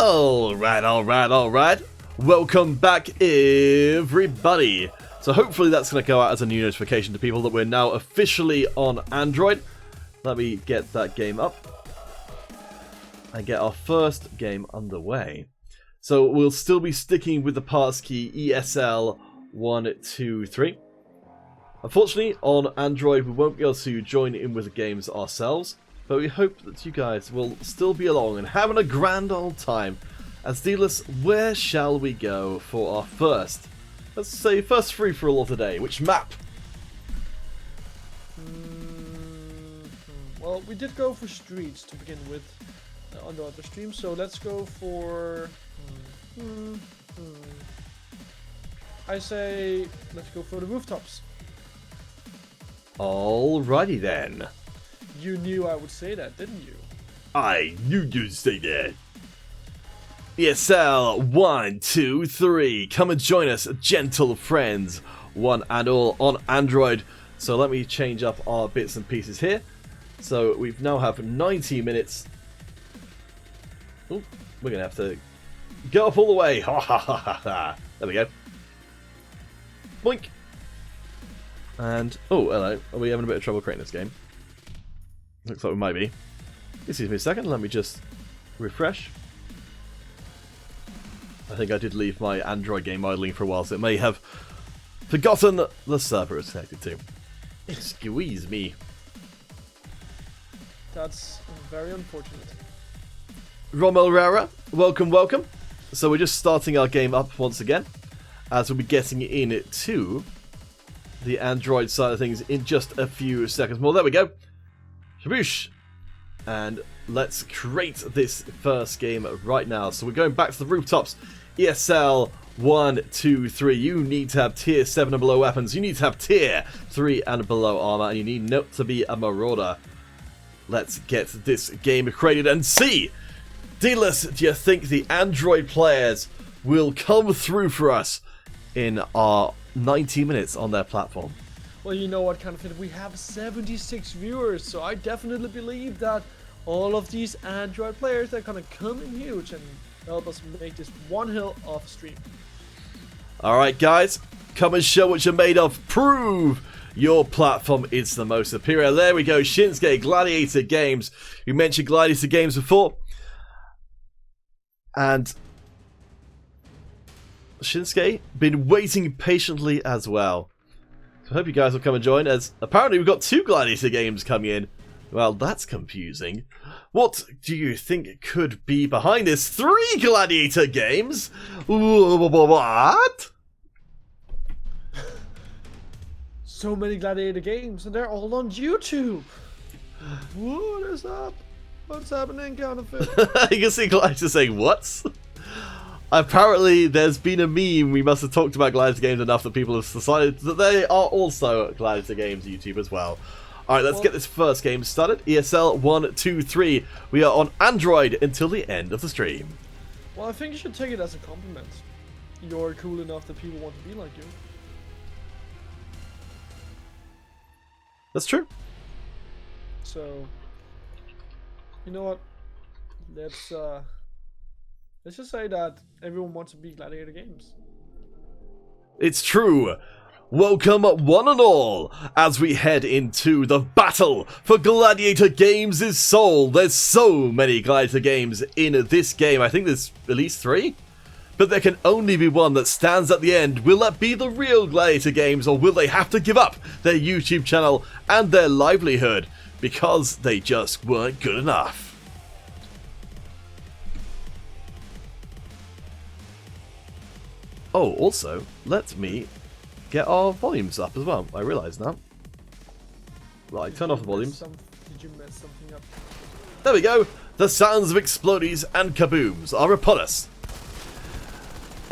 Alright. Welcome back, everybody. So hopefully that's going to go out as a new notification to people that we're now officially on Android. Let me get that game up and get our first game underway. So we'll still be sticking with the passkey ESL123. Unfortunately, on Android we won't be able to join in with the games ourselves, but we hope that you guys will still be along and having a grand old time. As dealers, where shall we go for our first, let's say, first free-for-all of the day? Which map? Well, we did go for streets to begin with on the other stream, so let's go for... I say, let's go for the rooftops. Alrighty then. You knew I would say that, didn't you? I knew you'd say that. ESL123, come and join us, gentle friends, one and all on Android. So let me change up our bits and pieces here. So we now have 90 minutes. Oh, we're gonna have to go up all the way. Ha ha ha ha ha. There we go. Boink. And oh, hello. Are we having a bit of trouble creating this game? Looks like we might be. Excuse me a second. Let me just refresh. I think I did leave my Android game idling for a while, so it may have forgotten the server it's connected to. Squeeze me. That's very unfortunate. Rommel Rara, welcome. So we're just starting our game up once again, as we'll be getting into the Android side of things in just a few seconds more. There we go. Shaboosh. And let's create this first game right now. So we're going back to the rooftops. ESL 1, 2, 3. You need to have tier 7 and below weapons. You need to have tier 3 and below armor. And you need not to be a marauder. Let's get this game created and see. Dealers, do you think the Android players will come through for us in our 90 minutes on their platform? Well, you know what kind of it? We have 76 viewers, so I definitely believe that all of these Android players are gonna come in huge and help us make this one hell of a stream. Alright guys, come and show what you're made of. Prove your platform is the most superior. There we go, Shinsuke Gladiator Games. We mentioned Gladiator Games before. And Shinsuke, been waiting patiently as well. So I hope you guys will come and join, as apparently we've got 2 Gladiator games coming in. Well, that's confusing. What do you think could be behind this? 3 Gladiator games? What? So many Gladiator games, and they're all on YouTube. What is up? What's happening, counterfeit? You can see Gladiator saying, what? Apparently, there's been a meme. We must have talked about Gladiator games enough that people have decided that they are also Gladiator games YouTube as well. Alright, let's get this first game started. ESL123. We are on Android until the end of the stream. Well, I think you should take it as a compliment. You're cool enough that people want to be like you. That's true. So, you know what? Let's just say that everyone wants to be Gladiator games. It's true. Welcome one and all as we head into the battle for Gladiator Games' soul. There's so many Gladiator games in this game. I think there's at least 3. But there can only be one that stands at the end. Will that be the real Gladiator Games, or will they have to give up their YouTube channel and their livelihood because they just weren't good enough? Oh, also, let me get our volumes up as well. I realise now. Right, turn off the volumes. Did you mess something up? There we go. The sounds of explodies and kabooms are upon us.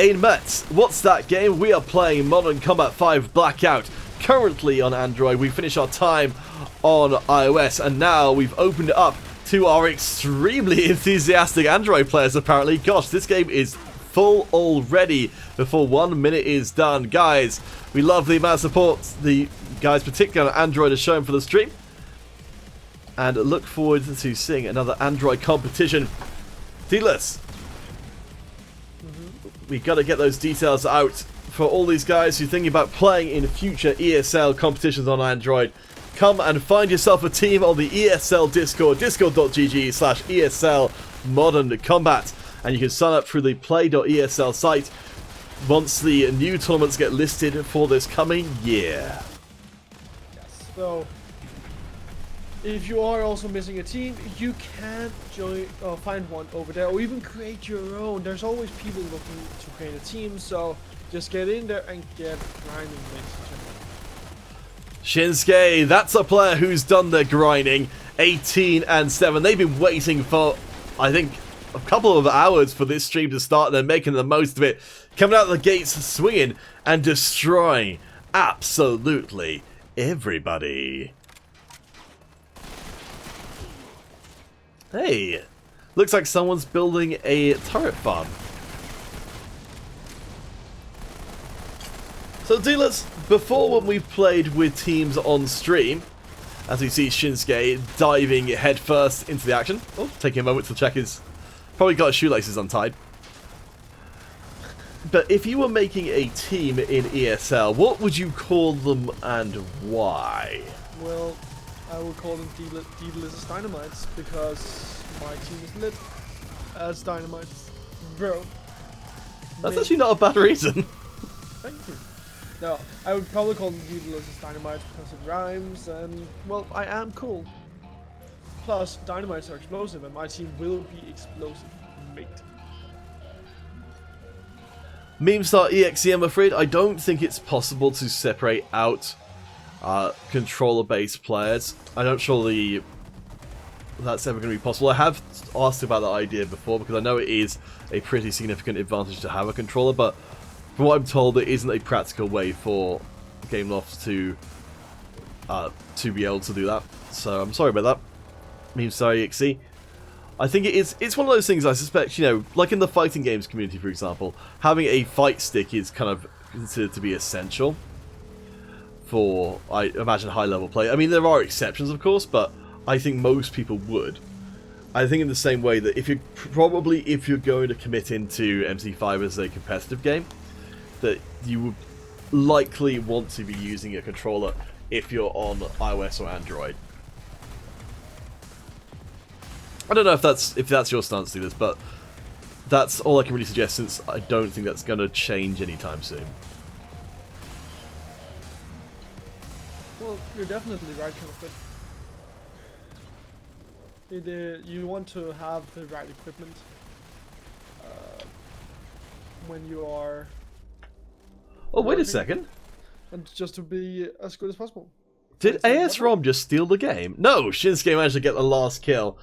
Ein Metz, what's that game? We are playing Modern Combat 5 Blackout. Currently on Android. We finish our time on iOS, and now we've opened it up to our extremely enthusiastic Android players, apparently. Gosh, this game is full already before 1 minute is done. Guys, we love the amount of support the guys, particularly on Android, are showing for the stream. And look forward to seeing another Android competition. Dealers, we got to get those details out for all these guys who are thinking about playing in future ESL competitions on Android. Come and find yourself a team on the ESL Discord, discord.gg/ESL Modern Combat. And you can sign up through the play.esl site once the new tournaments get listed for this coming year. Yes, so if you are also missing a team, you can join or find one over there, or even create your own. There's always people looking to create a team, so just get in there and get grinding, ladies and gentlemen. Shinsuke, that's a player who's done the grinding. 18-7. They've been waiting for, I think, a couple of hours for this stream to start. They're making the most of it. Coming out of the gates swinging and destroying absolutely everybody. Hey, looks like someone's building a turret farm. So dealers, before when we've played with teams on stream, as we see Shinsuke diving headfirst into the action. Oh, taking a moment to check his... Probably got his shoelaces untied. But if you were making a team in ESL, what would you call them and why? Well, I would call them D-list dynamites, because my team is lit as dynamites. Bro. That's actually not a bad reason. Thank you. No, I would probably call them D-list dynamites because it rhymes, and, well, I am cool. Plus, dynamites are explosive, and my team will be explosive, mate. Meme.exe, I'm afraid I don't think it's possible to separate out controller-based players. I'm not sure that's ever going to be possible. I have asked about that idea before because I know it is a pretty significant advantage to have a controller, but from what I'm told, it isn't a practical way for Gameloft to be able to do that. So I'm sorry about that. Meme.exe. I think it's one of those things I suspect, you know, like in the fighting games community, for example, having a fight stick is kind of considered to be essential for, I imagine, high-level play. I mean, there are exceptions, of course, but I think most people would. I think in the same way that if you're going to commit into MC5 as a competitive game, that you would likely want to be using a controller if you're on iOS or Android. I don't know if that's your stance to this, but that's all I can really suggest, since I don't think that's going to change anytime soon. Well, you're definitely right, kind of. You want to have the right equipment when you are... Oh, wait a second. And just to be as good as possible. Did AS Rom just steal the game? No, Shinsuke managed to get the last kill.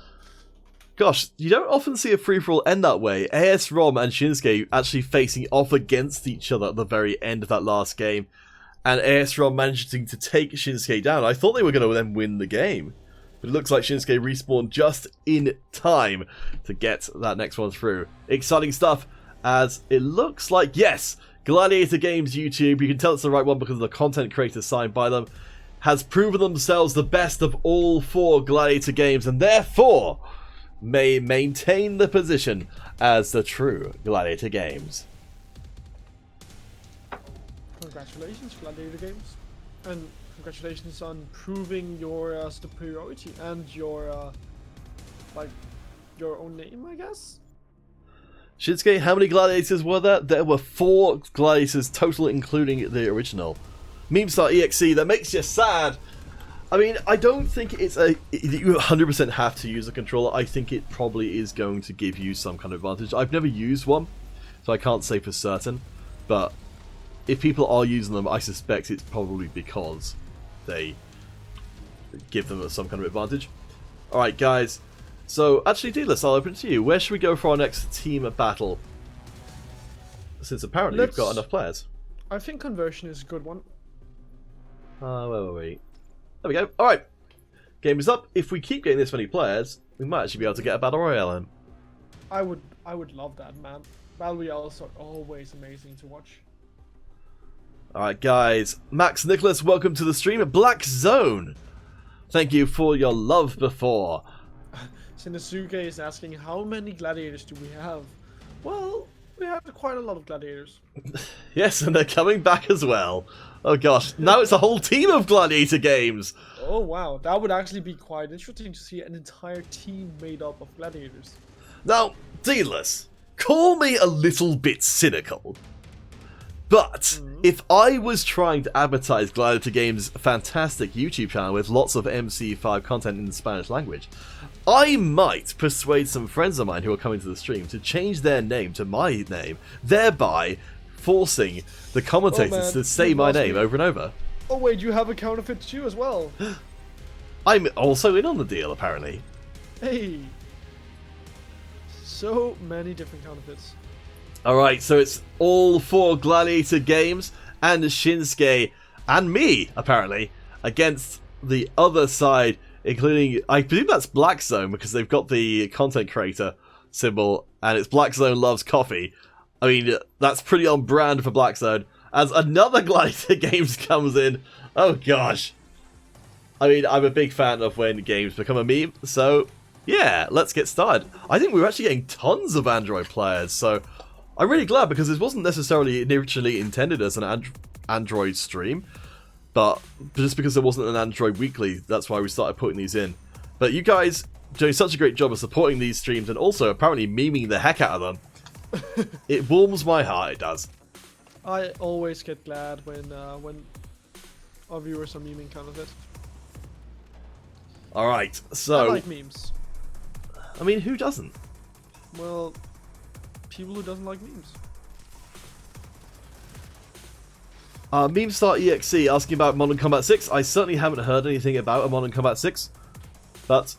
Gosh, you don't often see a free-for-all end that way. AS Rom and Shinsuke actually facing off against each other at the very end of that last game. And AS Rom managing to take Shinsuke down. I thought they were going to then win the game. But it looks like Shinsuke respawned just in time to get that next one through. Exciting stuff, as it looks like, yes, Gladiator Games YouTube, you can tell it's the right one because of the content creators signed by them, has proven themselves the best of all 4 Gladiator games, and therefore may maintain the position as the true Gladiator Games. Congratulations, Gladiator Games, and congratulations on proving your superiority and your your own name, I guess. Shinsuke, how many gladiators were there? There were 4 gladiators total, including the original. Memes.exe, that makes you sad. I mean, I don't think it's you 100% have to use a controller. I think it probably is going to give you some kind of advantage. I've never used one, so I can't say for certain. But if people are using them, I suspect it's probably because they give them some kind of advantage. Alright, guys. So, actually, Dealers, I'll open it to you. Where should we go for our next team battle? Since apparently we've got enough players. I think conversion is a good one. Wait. There we go. Alright. Game is up. If we keep getting this many players, we might actually be able to get a Battle Royale in. I would love that, man. Battle Royales are always amazing to watch. Alright, guys. Max Nicholas, welcome to the stream. Black Zone. Thank you for your love before. Shinosuke is asking, how many gladiators do we have? Well, We have quite a lot of gladiators. Yes, and they're coming back as well. Oh gosh, now it's a whole team of gladiator games. Oh wow, that would actually be quite interesting to see an entire team made up of gladiators. Now, dealers, call me a little bit cynical, but if I was trying to advertise Gladiator Games' fantastic YouTube channel with lots of MC5 content in the Spanish language, I might persuade some friends of mine who are coming to the stream to change their name to my name, thereby forcing the commentators to say my name over and over. Oh wait, you have a counterfeit too as well. I'm also in on the deal, apparently. Hey. So many different counterfeits. Alright, so it's all 4 Gladiator Games and Shinsuke and me, apparently, against the other side, including, I believe that's Black Zone, because they've got the content creator symbol, and it's Black Zone Loves Coffee. I mean, that's pretty on brand for Black Zone. As another Gladiator Games comes in, oh gosh. I mean, I'm a big fan of when games become a meme, so yeah, let's get started. I think we're actually getting tons of Android players, so I'm really glad, because this wasn't necessarily originally intended as an Android stream, but just because there wasn't an Android Weekly, that's why we started putting these in. But you guys doing such a great job of supporting these streams, and also apparently memeing the heck out of them. It warms my heart, it does. I always get glad when our viewers are memeing counterfeit. Alright, so I like memes. I mean, who doesn't? Well, people who doesn't like memes. MemestarExe asking about Modern Combat 6. I certainly haven't heard anything about a Modern Combat 6, but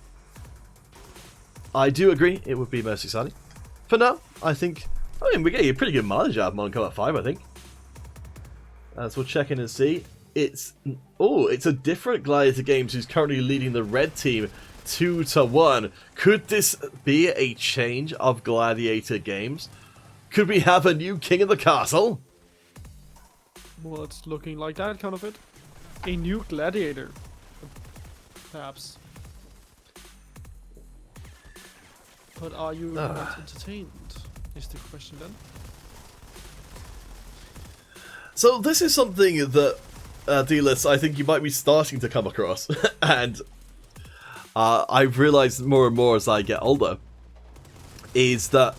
I do agree it would be most exciting. For now, I mean, we're getting a pretty good mileage out of Modern Combat 5, I think. So we'll check in and see. It's a different Gladiator Games who's currently leading the red team 2-1. Could this be a change of Gladiator Games? Could we have a new king of the castle? Well, it's looking like that, counterfeit. A new gladiator. Perhaps. But are you not entertained? Is the question then. So this is something that, dealers, I think you might be starting to come across. And I've realised more and more as I get older, is that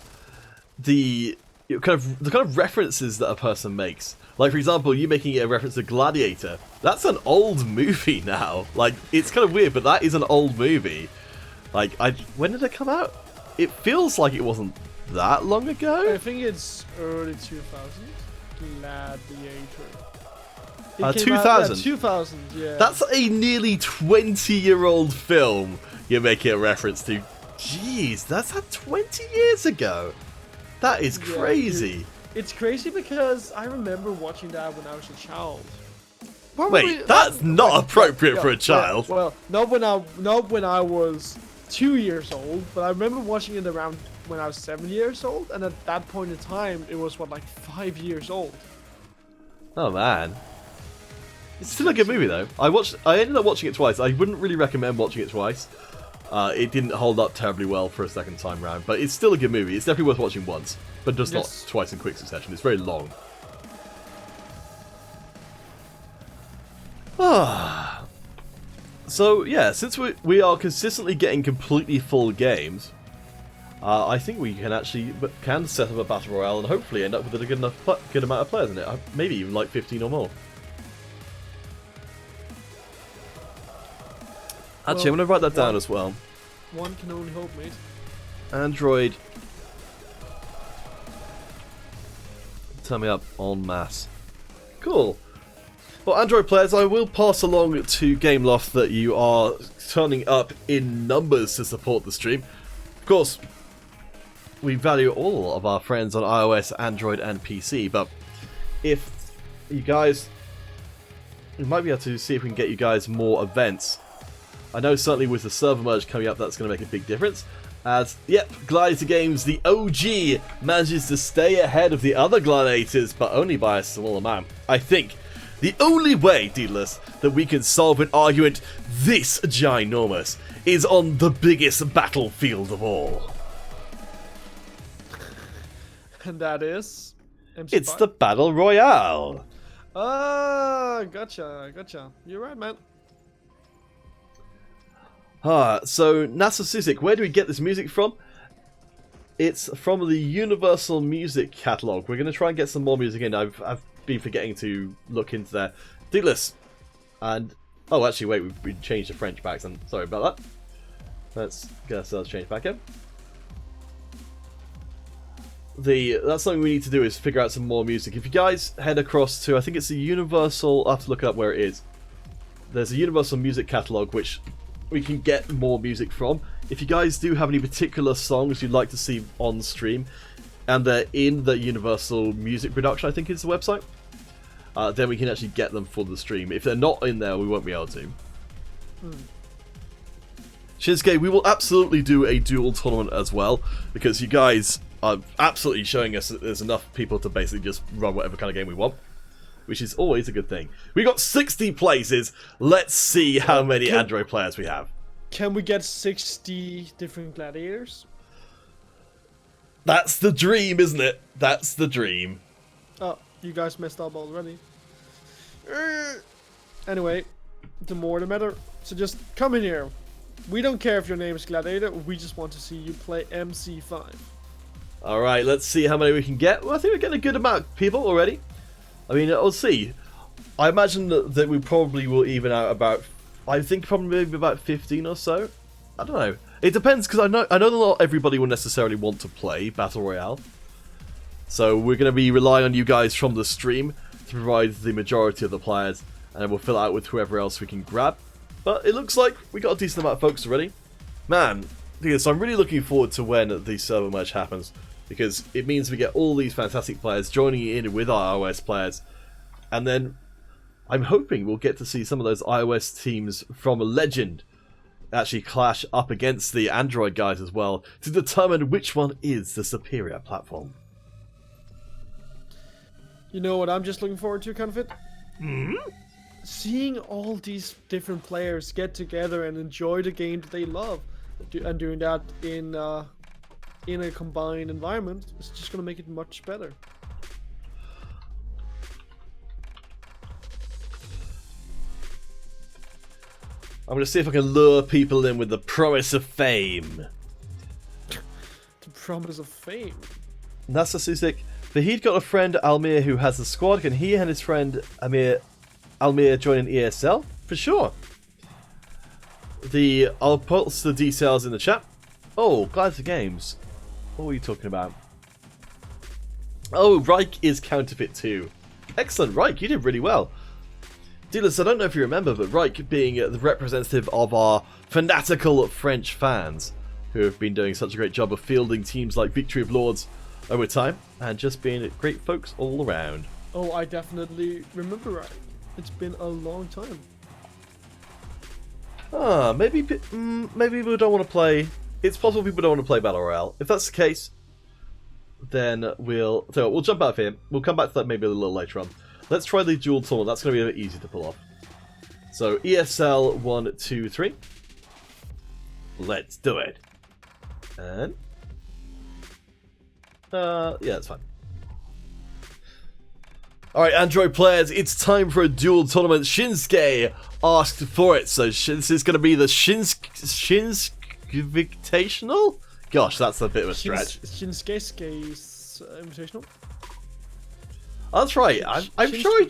the kind of references that a person makes. Like, for example, you making a reference to Gladiator. That's an old movie now. Like, it's kind of weird, but that is an old movie. Like, when did it come out? It feels like it wasn't that long ago. I think it's early 2000s. Gladiator. 2000. 2000, yeah. That's a nearly 20-year-old film you're making a reference to. Jeez, that's 20 years ago. That is crazy. Dude, it's crazy because I remember watching that when I was a child. Wait, that's not appropriate for a child. Well, not when I was 2 years old, but I remember watching it around when I was 7 years old, and at that point in time, it was like 5 years old. Oh man, it's still a good movie though. I ended up watching it twice. I wouldn't really recommend watching it twice. It didn't hold up terribly well for a second time round, but it's still a good movie. It's definitely worth watching once, but just not twice in quick succession. It's very long. So yeah, since we are consistently getting completely full games, I think we can actually set up a battle royale and hopefully end up with a good amount of players in it. Maybe even like 15 or more. Actually, I'm going to write that down as well. One can only hope, mate. Android. Turn me up en masse. Cool. Well, Android players, I will pass along to Gameloft that you are turning up in numbers to support the stream. Of course, we value all of our friends on iOS, Android, and PC, but if you guys... we might be able to see if we can get you guys more events. I know certainly with the server merge coming up, that's going to make a big difference. As, yep, Gladiator Games, the OG, manages to stay ahead of the other Gladiators, but only by a small amount. I think the only way, Deedless, that we can solve an argument this ginormous is on the biggest battlefield of all. And that is... MC5? It's the Battle Royale. Ah, gotcha. You're right, man. So Narcissistic, where do we get this music from? It's from the Universal Music Catalog. We're going to try and get some more music in. I've been forgetting to look into there. Douglas. And... Oh, actually, wait, we changed the French back. I'm sorry about that. Let's get ourselves changed back in. That's something we need to do is figure out some more music. If you guys head across to, I think it's the Universal... I'll have to look up where it is. There's a Universal Music Catalog, which we can get more music from. If you guys do have any particular songs you'd like to see on stream, and they're in the Universal Music Production, I think is the website, then we can actually get them for the stream. If they're not in there, we won't be able to. Shinsuke, we will absolutely do a duel tournament as well, because you guys are absolutely showing us that there's enough people to basically just run whatever kind of game we want, which is always a good thing. We got 60 places. Let's see how many Android players we have. Can we get 60 different gladiators? That's the dream, isn't it? That's the dream. Oh, you guys messed up already. Anyway, the more the better. So just come in here. We don't care if your name is Gladiator. We just want to see you play MC5. Alright, let's see how many we can get. Well, I think we're getting a good amount of people already. I mean, we'll see. I imagine that we probably will even out about... I think probably maybe about 15 or so. I don't know. It depends, because I know that not everybody will necessarily want to play Battle Royale. So we're going to be relying on you guys from the stream to provide the majority of the players, and then we'll fill it out with whoever else we can grab. But it looks like we got a decent amount of folks already. Man, so I'm really looking forward to when the server merge happens, because it means we get all these fantastic players joining in with our iOS players, and then I'm hoping we'll get to see some of those iOS teams from Legend actually clash up against the Android guys as well to determine which one is the superior platform. You know what I'm just looking forward to, Confit? Seeing all these different players get together and enjoy the game that they love, and doing that in a combined environment is just going to make it much better. I'm going to see if I can lure people in with the promise of fame. The promise of fame? Narcissistic. Fahid got a friend, Almir, who has the squad. Can he and his friend, Almir, join an ESL? For sure. I'll post the details in the chat. Oh, Glad for Games. What were you talking about? Oh, Reich is counterfeit too. Excellent, Reich, you did really well. Dealers, I don't know if you remember, but Reich being the representative of our fanatical French fans, who have been doing such a great job of fielding teams like Victory of Lords over time, and just being great folks all around. Oh, I definitely remember Reich. It's been a long time. Maybe people don't want to play... It's possible people don't want to play Battle Royale. If that's the case, then we'll jump out of here. We'll come back to that maybe a little later on. Let's try the dual tournament. That's going to be a bit easy to pull off. So, ESL 1, 2, 3. Let's do it. And... yeah, that's fine. Alright, Android players, it's time for a duel tournament. Shinsuke asked for it, so this is going to be the Shinsuke Invitational? Gosh, that's a bit of a stretch. Shinsuke's Invitational? That's right. I'm sure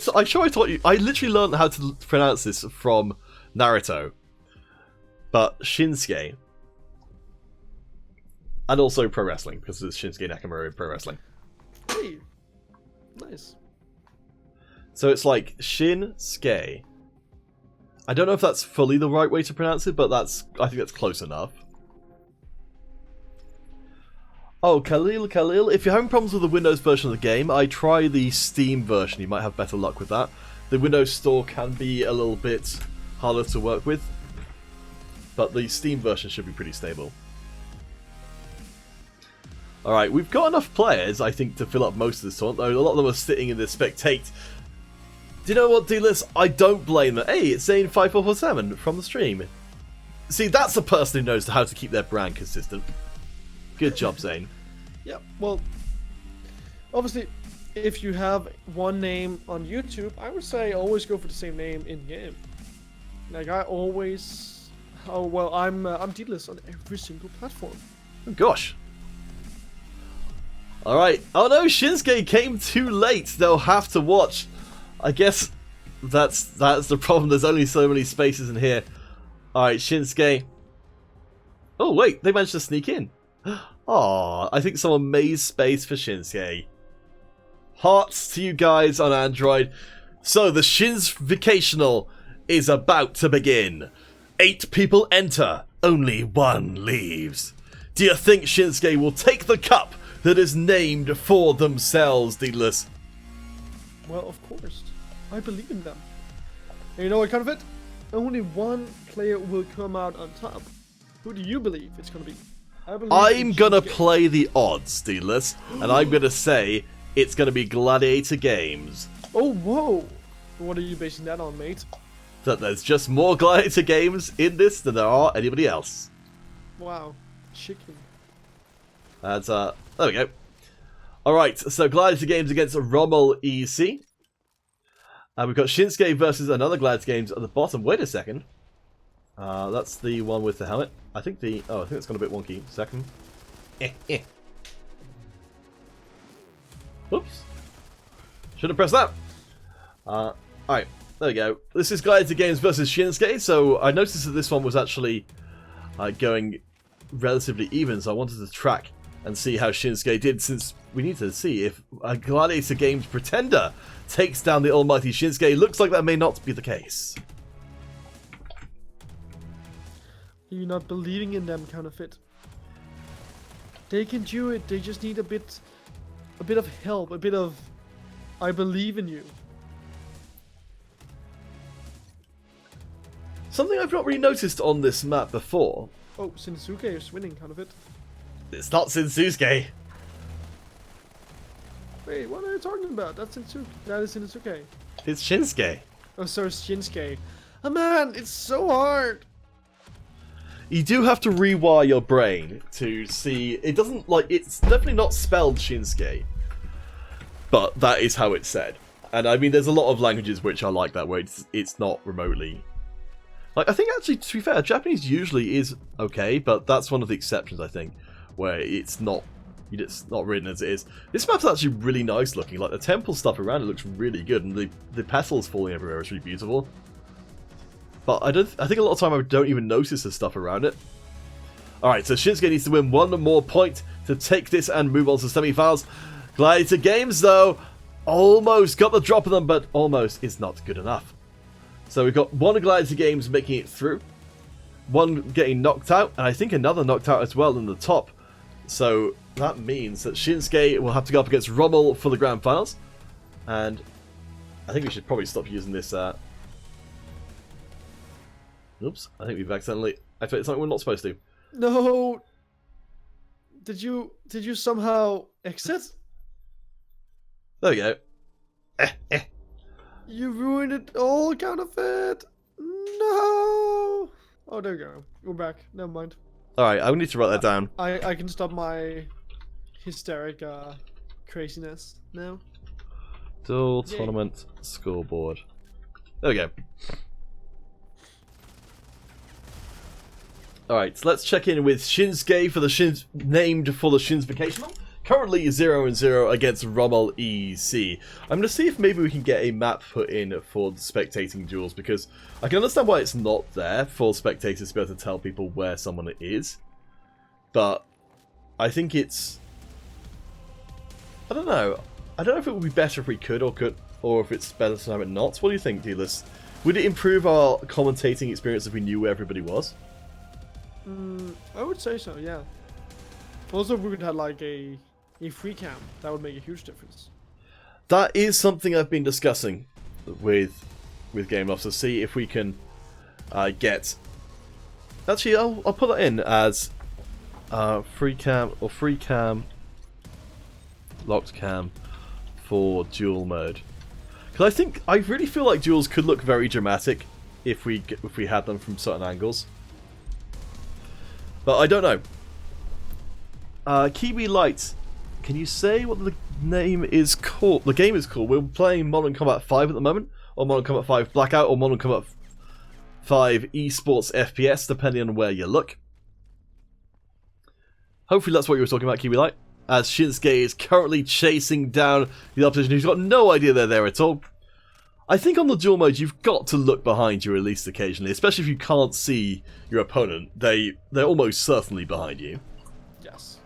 I taught you. I literally learned how to pronounce this from Naruto. But Shinsuke. And also pro wrestling, because it's Shinsuke Nakamura in pro wrestling. Hey. Nice. So it's like Shinsuke. I don't know if that's fully the right way to pronounce it, but I think that's close enough. Oh, Khalil, if you're having problems with the Windows version of the game, I try the Steam version. You might have better luck with that. The Windows Store can be a little bit harder to work with, but the Steam version should be pretty stable. Alright, we've got enough players, I think, to fill up most of this tournament, though a lot of them are sitting in the spectate. Do you know what, D-List? I don't blame them. Hey, it's saying 5447 from the stream. See, that's a person who knows how to keep their brand consistent. Good job, Zane. Yeah, well, Obviously, if you have one name on YouTube, I would say always go for the same name in game. Like I always, oh well, I'm D-list on every single platform. Oh, gosh. Alright. Oh no, Shinsuke came too late. They'll have to watch. I guess that's the problem. There's only so many spaces in here. Alright, Shinsuke. Oh wait, they managed to sneak in. Aw, I think someone made space for Shinsuke. Hearts to you guys on Android. So the Invitational is about to begin. 8 people enter, only 1 leaves. Do you think Shinsuke will take the cup that is named for themselves, Deedless? Well, of course. I believe in them. And you know what kind of it? Only one player will come out on top. Who do you believe it's gonna be? I'm gonna play the odds, Deedless, and I'm gonna say it's gonna be Gladiator Games. Oh, whoa! What are you basing that on, mate? That there's just more Gladiator Games in this than there are anybody else. Wow. Chicken. And, there we go. Alright, so Gladiator Games against Rommel EC. And we've got Shinsuke versus another Gladiator Games at the bottom. Wait a second. That's the one with the helmet. I think it's gone a bit wonky. Second. Oops. Should have pressed that. Alright, there we go. This is Gladiator Games versus Shinsuke. So I noticed that this one was actually going relatively even. So I wanted to track and see how Shinsuke did, since we need to see if a Gladiator Games pretender takes down the almighty Shinsuke. Looks like that may not be the case. You're not believing in them, counterfeit. They can do it. They just need a bit of help, a bit of I believe in you. Something I've not really noticed on this map before. Oh, Shinsuke is winning, counterfeit. It's not Shinsuke. Wait, what are you talking about? That's Shinsuke. That is Shinsuke. It's Shinsuke. Oh, sorry, Shinsuke. Oh man, it's so hard. You do have to rewire your brain to see. It doesn't, like, it's definitely not spelled Shinsuke, but that is how it's said. And I mean, there's a lot of languages which are like that, where it's not remotely. Like, I think actually, to be fair, Japanese usually is okay, but that's one of the exceptions, I think, where it's not written as it is. This map's actually really nice looking. Like, the temple stuff around it looks really good, and the petals falling everywhere is really beautiful. But I think a lot of time I don't even notice the stuff around it. Alright, so Shinsuke needs to win one more point to take this and move on to semi-finals. Gladiator Games, though, almost got the drop of them, but almost is not good enough. So we've got one Gladiator Games making it through, one getting knocked out, and I think another knocked out as well in the top. So that means that Shinsuke will have to go up against Rommel for the grand finals. And I think we should probably stop using this. Oops, I think we've accidentally activated something we're not supposed to. No. Did you somehow exit? There we go. You ruined it all, counterfeit. No. Oh, there we go. We're back. Never mind. Alright, I need to write that down. I can stop my hysteric craziness now. Duel tournament scoreboard. There we go. Alright, so let's check in with Shinsuke for the named for the Invitational. Currently 0-0 against Rommel EC. I'm going to see if maybe we can get a map put in for the spectating duels, because I can understand why it's not there for spectators to be able to tell people where someone is. But I think it's... I don't know. I don't know if it would be better if we could, or if it's better to have it not. What do you think, Dealers? Would it improve our commentating experience if we knew where everybody was? I would say so, yeah. Also, if we could have like a free cam, that would make a huge difference. That is something I've been discussing with Gameloft, to see if we can get... Actually, I'll put that in as free cam or free cam, locked cam for duel mode. Because I really feel like duels could look very dramatic if we had them from certain angles. But I don't know. Kiwi Light, can you say what name is called. The game is called. We're playing Modern Combat 5 at the moment, or Modern Combat 5 Blackout, or Modern Combat 5 Esports FPS, depending on where you look. Hopefully that's what you were talking about, Kiwi Light. As Shinsuke is currently chasing down the opposition, who's got no idea they're there at all. I think on the duel mode, you've got to look behind you at least occasionally, especially if you can't see your opponent. They're almost certainly behind you. Yes.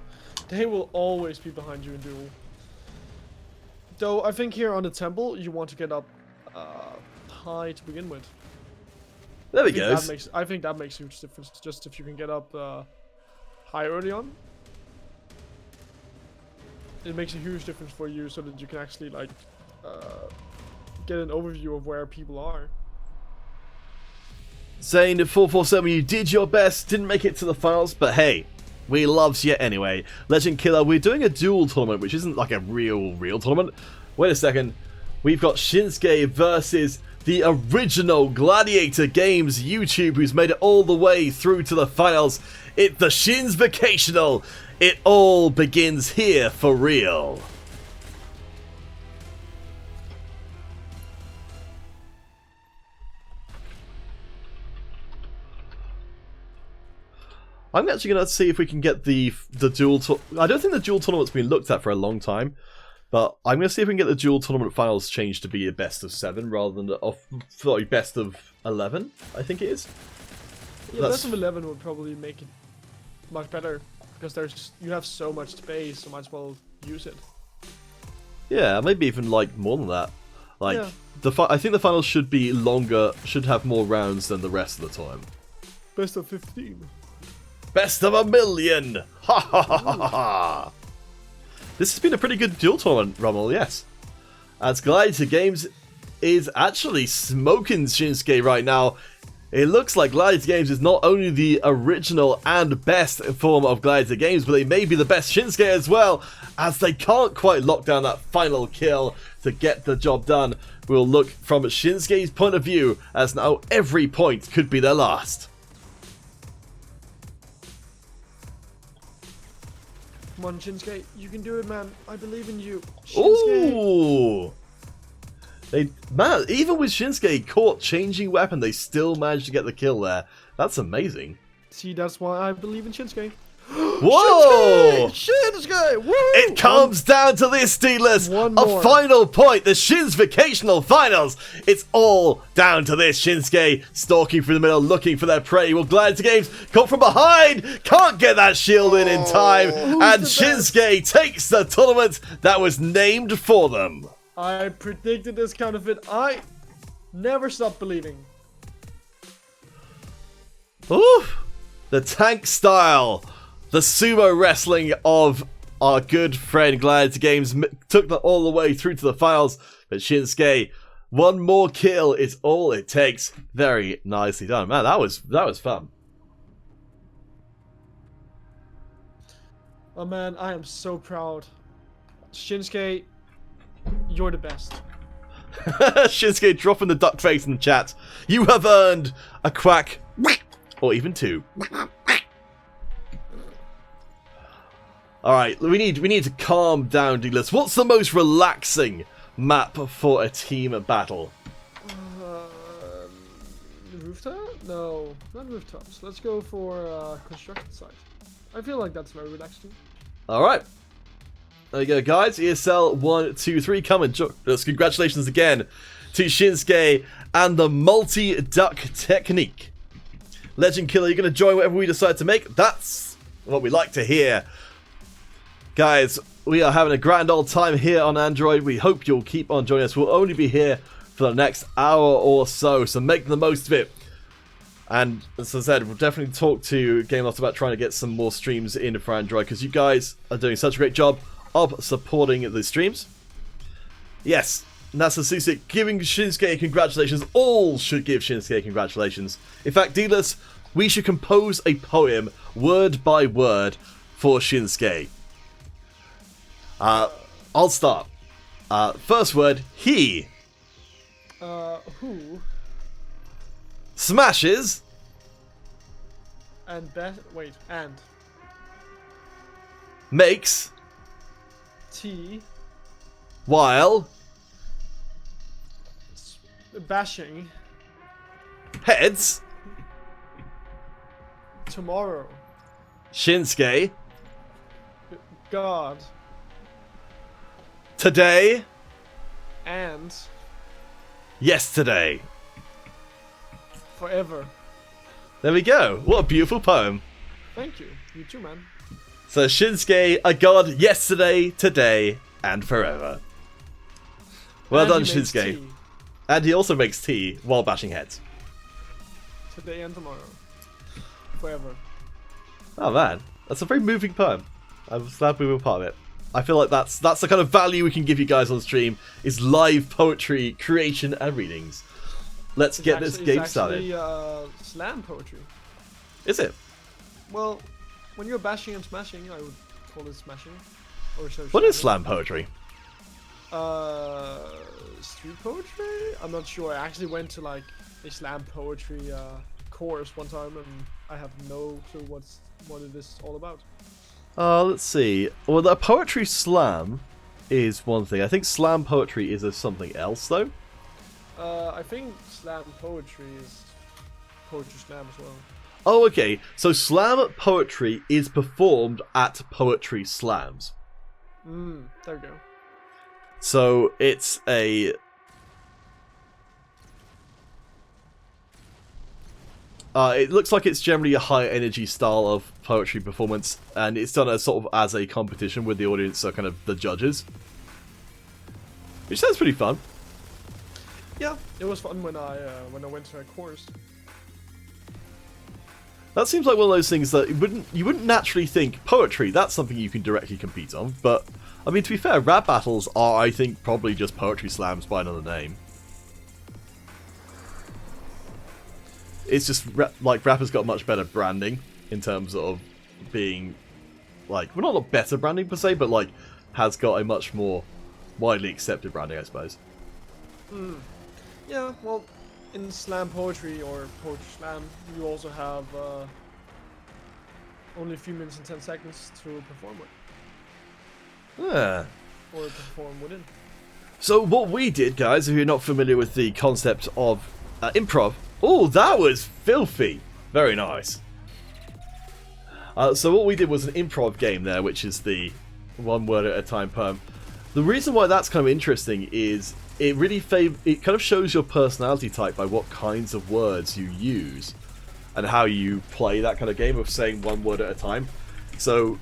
They will always be behind you in duel. Though, I think here on the temple, you want to get up high to begin with. There we go. I think that makes a huge difference, just if you can get up high early on. It makes a huge difference for you so that you can actually, like, get an overview of where people are. Saying that 447, you did your best, didn't make it to the finals, but hey, we loves you anyway. Legend Killer, we're doing a duel tournament, which isn't like a real tournament. Wait a second. We've got Shinsuke versus the original Gladiator Games YouTube, who's made it all the way through to the finals. It's the Shin's Invitational. It all begins here for real. I'm actually going to see if we can get the duel. I don't think the duel tournament's been looked at for a long time, but I'm going to see if we can get the duel tournament finals changed to be a best of 7 rather than a best of 11. I think it is. Yeah, best of 11 would probably make it much better because you have so much space, so might as well use it. Yeah, maybe even like more than that. Like yeah. I think the finals should be longer, should have more rounds than the rest of the time. Best of 15. Best of 1,000,000! Ha ha ha ha ha! This has been a pretty good duel tournament, Rommel, yes. As Gladiator Games is actually smoking Shinsuke right now. It looks like Gladiator Games is not only the original and best form of Gladiator Games, but they may be the best Shinsuke as well, as they can't quite lock down that final kill to get the job done. We'll look from Shinsuke's point of view, as now every point could be their last. Come on, Shinsuke. You can do it, man. I believe in you. Shinsuke. Ooh! Man, even with Shinsuke caught changing weapon, they still managed to get the kill there. That's amazing. See, that's why I believe in Shinsuke. Whoa! Shinsuke! Woo! It comes down to this, Steelers. A final point. The Shin's Invitational Finals. It's all down to this. Shinsuke stalking through the middle, looking for their prey. Will Gladiator Games caught from behind. Can't get that shield in time. And Shinsuke takes the tournament that was named for them. I predicted this counterfeit. I never stop believing. Oof. The tank style. The sumo wrestling of our good friend Gladiator Games took them all the way through to the finals, but Shinsuke, one more kill is all it takes. Very nicely done. Man, that was fun. Oh man, I am so proud. Shinsuke, you're the best. Shinsuke dropping the duck face in the chat. You have earned a quack, or even 2. Alright, we need to calm down, dealers. What's the most relaxing map for a team battle? Rooftop? No, not rooftops. Let's go for construction site. I feel like that's very relaxing. Alright. There you go, guys. ESL 1, 2, 3 coming. Congratulations again to Shinsuke and the multi-duck technique. Legend Killer, you're going to join whatever we decide to make. That's what we like to hear. Guys, we are having a grand old time here on Android. We hope you'll keep on joining us. We'll only be here for the next hour or so make the most of it. And as I said, we'll definitely talk to GameLoft about trying to get some more streams in for Android, because you guys are doing such a great job of supporting the streams. Yes, Nasa Susik giving Shinsuke congratulations. All should give Shinsuke congratulations. In fact, dealers, we should compose a poem, word by word, for Shinsuke. I'll start. First word, he. Who? Smashes. And Makes. T. while bashing heads tomorrow. Shinsuke God today and yesterday. forever. There we go. What a beautiful poem. Thank you. You too, man. So Shinsuke, a god yesterday, today, and forever. Well And done, he makes Shinsuke. tea And he also makes tea while bashing heads. today and tomorrow. Forever. Oh man, that's a very moving poem. I'm glad we were part of it. I feel like that's the kind of value we can give you guys on stream, is live poetry creation and readings. Let's get this game started. It's actually slam poetry. Is it? Well, when you're bashing and smashing, I would call it smashing. Or so. What is slam poetry? Street poetry? I'm not sure. I actually went to like a slam poetry course one time, and I have no clue what it is all about. Let's see. Well, the poetry slam is one thing. I think slam poetry is something else, though. I think slam poetry is poetry slam as well. Oh, okay. So slam poetry is performed at poetry slams. There we go. So it's a... it looks like it's generally a high energy style of poetry performance, and it's done as sort of as a competition with the audience, so kind of the judges. Which sounds pretty fun. Yeah, it was fun when I went to a course. That seems like one of those things that you wouldn't naturally think poetry, that's something you can directly compete on, but I mean, to be fair, rap battles are, I think, probably just poetry slams by another name. It's just, like, rap has got much better branding in terms of being, like, well, not better branding per se, but, like, has got a much more widely accepted branding, I suppose. Yeah, well, in slam poetry or poetry slam, you also have only a few minutes and 10 seconds to perform with. Yeah. Or perform within. So what we did, guys, if you're not familiar with the concept of improv... Oh, that was filthy! Very nice. So what we did was an improv game there, which is the one word at a time poem. The reason why that's kind of interesting is it really it kind of shows your personality type by what kinds of words you use and how you play that kind of game of saying one word at a time. So,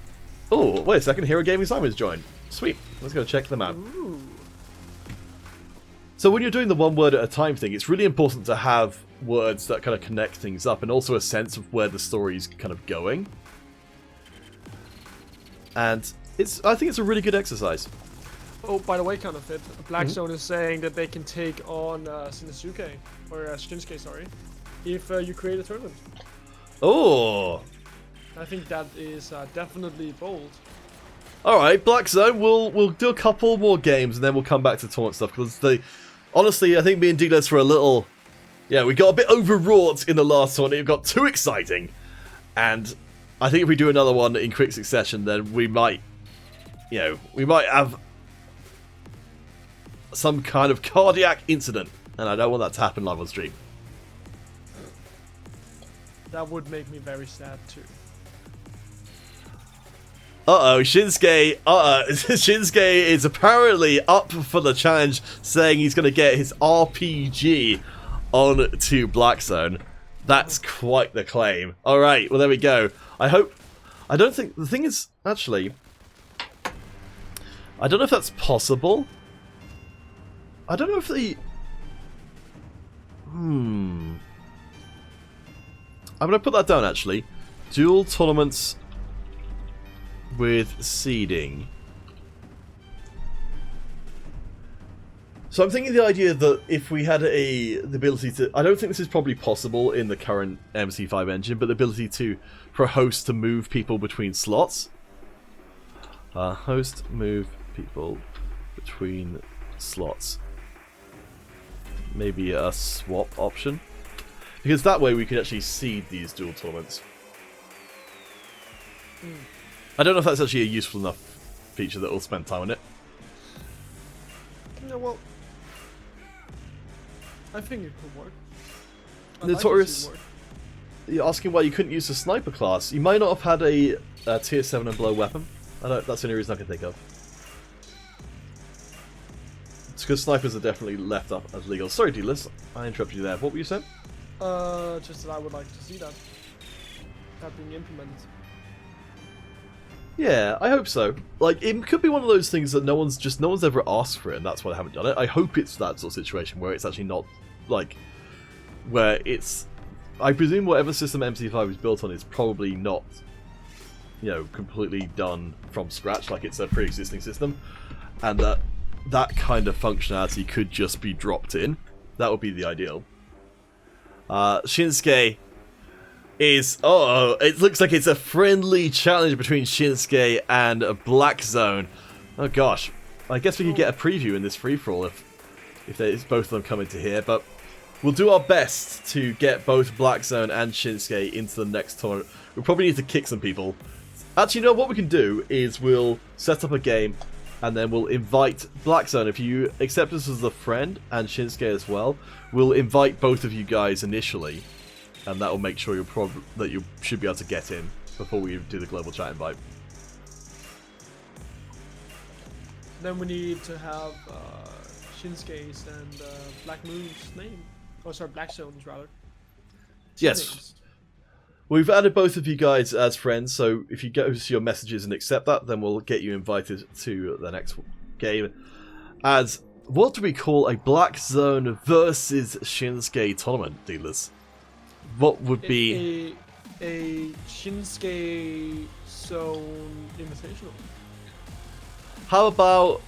oh, wait a second, Hero Gaming Simon's joined. Sweet, let's go check them out. Ooh. So when you're doing the one word at a time thing, it's really important to have words that kind of connect things up and also a sense of where the story's kind of going. And I think it's a really good exercise. Oh, by the way, kind of fit. Blackstone is saying that they can take on Shinsuke, or Shinsuke, sorry, if you create a tournament. Oh! I think that is definitely bold. Alright, Black Zone, we'll do a couple more games and then we'll come back to tournament stuff, because honestly, I think me and Digles were a little... Yeah, we got a bit overwrought in the last one, it got too exciting. And I think if we do another one in quick succession, then we might... You know, we might have... some kind of cardiac incident, and I don't want that to happen live on stream. That would make me very sad too. Uh-oh, Shinsuke, Shinsuke is apparently up for the challenge, saying he's going to get his RPG on to Black Zone. That's quite the claim. Alright, well there we go. I don't think, the thing is, actually, I don't know if that's possible. I don't know if the... I'm going to put that down, actually. Duel tournaments with seeding. So I'm thinking the idea that if we had the ability to... I don't think this is probably possible in the current MC5 engine, but the ability for a host to move people between slots. Host move people between slots. Maybe a swap option. Because that way we could actually seed these dual tournaments. I don't know if that's actually a useful enough feature that we'll spend time on it. Yeah, well, I think it could work. Notorious, you're asking why you couldn't use the sniper class. You might not have had a tier 7 and below weapon. That's the only reason I can think of. It's because snipers are definitely left up as legal. Sorry, dealers, I interrupted you there. What were you saying? Just that I would like to see that being implemented. Yeah, I hope so. Like, it could be one of those things that no one's ever asked for it, and that's why I haven't done it. I hope it's that sort of situation where it's actually not, like, where it's... I presume whatever system MC5 is built on is probably not, you know, completely done from scratch, like it's a pre-existing system, and that kind of functionality could just be dropped in. That would be the ideal. Shinsuke is... Oh, it looks like it's a friendly challenge between Shinsuke and Black Zone. Oh gosh. I guess we could get a preview in this free-for-all if both of them come into here, but we'll do our best to get both Black Zone and Shinsuke into the next tournament. We'll probably need to kick some people. Actually, you know what we can do is we'll set up a game and then we'll invite Black Zone. If you accept us as a friend, and Shinsuke as well, we'll invite both of you guys initially, and that will make sure that you should be able to get in before we do the global chat invite. Then we need to have Shinsuke's and Black Moon's name. Oh, sorry, Black Zone's rather. Yes. Names. We've added both of you guys as friends, so if you go to your messages and accept that, then we'll get you invited to the next game. As what do we call a Black Zone versus Shinsuke tournament, dealers? What would be a Shinsuke Zone Invitational? How about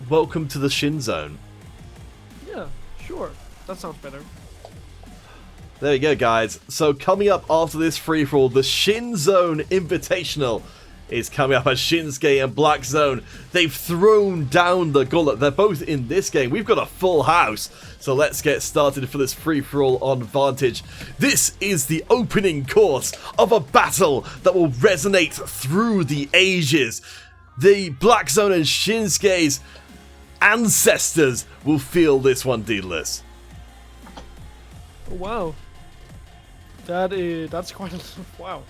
Welcome to the Shin Zone? Yeah, sure. That sounds better. There you go, guys. So coming up after this free-for-all, the Shin Zone Invitational is coming up as Shinsuke and Black Zone. They've thrown down the gauntlet. They're both in this game. We've got a full house. So let's get started for this free-for-all on Vantage. This is the opening course of a battle that will resonate through the ages. The Black Zone and Shinsuke's ancestors will feel this one, dealers. Oh, wow. That's quite a... Wow.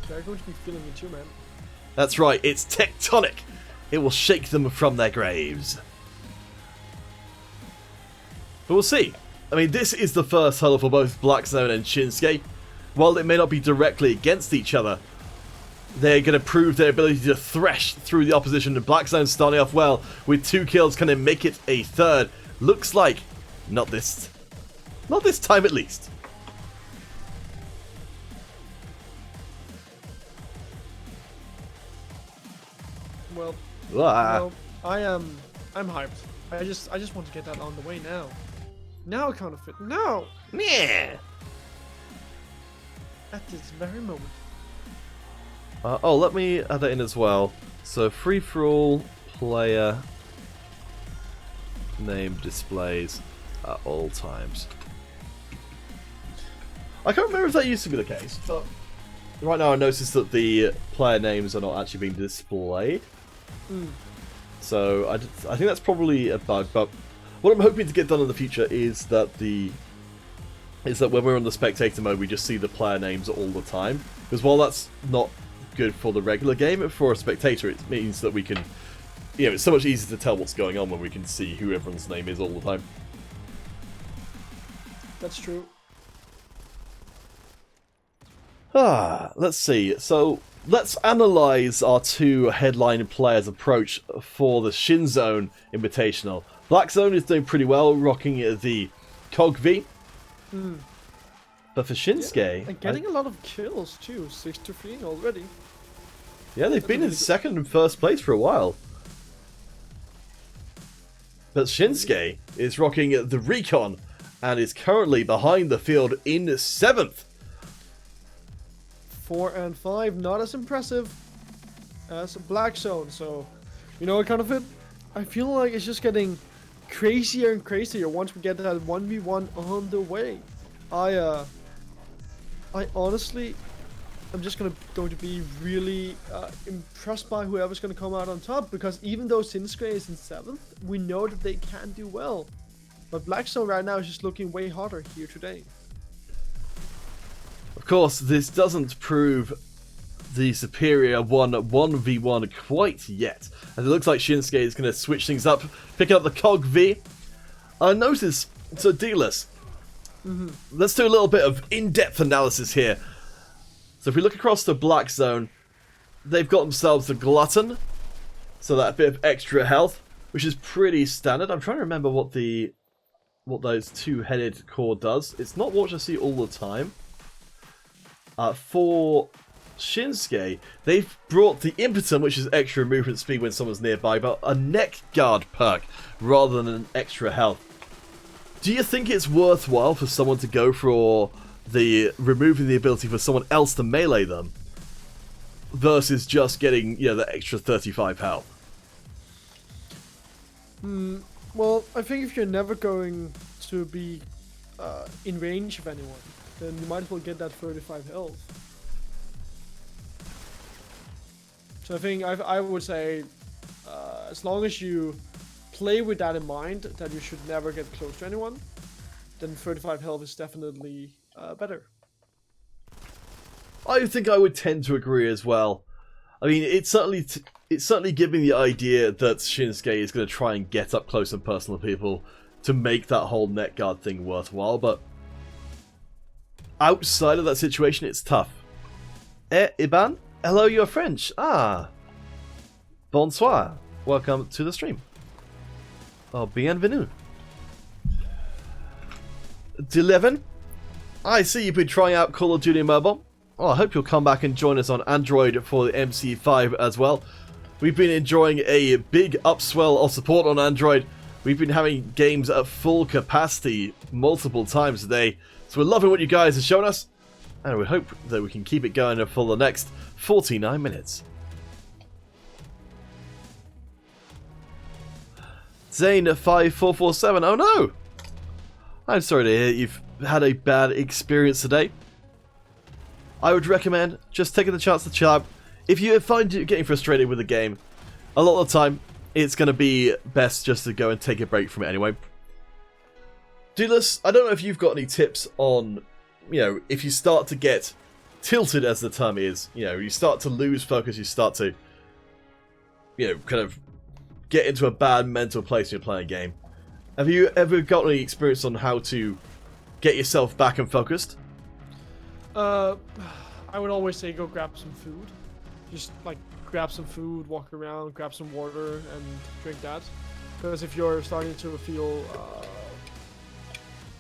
They're going to be feeling it too, man. That's right, it's tectonic. It will shake them from their graves. But we'll see. I mean, this is the first hurdle for both Black Zone and Shinsuke. While it may not be directly against each other, they're going to prove their ability to thresh through the opposition. And Black Zone starting off well with 2 kills. Can they make it a third? Looks like not this time at least. Well, I'm hyped. I just want to get that on the way now. Now it kind of fit. No! Yeah. At this very moment. Oh, let me add that in as well. So free-for-all player name displays at all times. I can't remember if that used to be the case, but right now I noticed that the player names are not actually being displayed. So I think that's probably a bug, but what I'm hoping to get done in the future is that when we're on the spectator mode, we just see the player names all the time. Because while that's not good for the regular game, for a spectator it means that we can, it's so much easier to tell what's going on when we can see who everyone's name is all the time. That's true. Let's see. So let's analyze our 2 headline players' approach for the Shin Zone Invitational. Black Zone is doing pretty well, rocking the Cog V. But for Shinsuke... and getting a lot of kills too, 6-3 already. Yeah, they've been in second and first place for a while. But Shinsuke is rocking the Recon and is currently behind the field in 7th. 4 and 5, not as impressive as Black Zone. So, you know what kind of it? I feel like it's just getting crazier and crazier once we get that 1v1 on the way. I honestly I'm just going to be really impressed by whoever's going to come out on top, because even though Shinsuke is in 7th, we know that they can do well. But Blackstone right now is just looking way hotter here today. Of course, this doesn't prove the superior 1v1 quite yet. And it looks like Shinsuke is going to switch things up, picking up the Cog V. Notice, so Dealers, let's do a little bit of in-depth analysis here. So if we look across the Black Zone, they've got themselves the Glutton, so that bit of extra health, which is pretty standard. I'm trying to remember what those two-headed core does. It's not what I see all the time. For Shinsuke, they've brought the Impotent, which is extra movement speed when someone's nearby, but a neck guard perk rather than an extra health. Do you think it's worthwhile for someone to go for the removing the ability for someone else to melee them versus just getting, the extra 35 health? Well, I think if you're never going to be in range of anyone, then you might as well get that 35 health. So I think I would say, as long as you play with that in mind, that you should never get close to anyone, then 35 health is definitely better. I think I would tend to agree as well. I mean, it's certainly giving the idea that Shinsuke is going to try and get up close and personal to people to make that whole neck guard thing worthwhile, but outside of that situation, it's tough. Iban? Hello, you're French. Bonsoir. Welcome to the stream. Oh, bienvenue. Delevin? I see you've been trying out Call of Duty Mobile. Oh, I hope you'll come back and join us on Android for the MC5 as well. We've been enjoying a big upswell of support on Android. We've been having games at full capacity multiple times a day. So we're loving what you guys are showing us. And we hope that we can keep it going for the next 49 minutes. Zane5447, oh no! I'm sorry to hear you've had a bad experience today. I would recommend just taking the chance to chill out. If you find you getting frustrated with the game, a lot of the time, it's going to be best just to go and take a break from it anyway. Duelist, I don't know if you've got any tips on, if you start to get tilted, as the term is, you start to lose focus, you start to, kind of get into a bad mental place when you're playing a game. Have you ever got any experience on how to get yourself back and focused? I would always say go grab some food. Just grab some food, walk around, grab some water, and drink that. Because if you're starting to feel,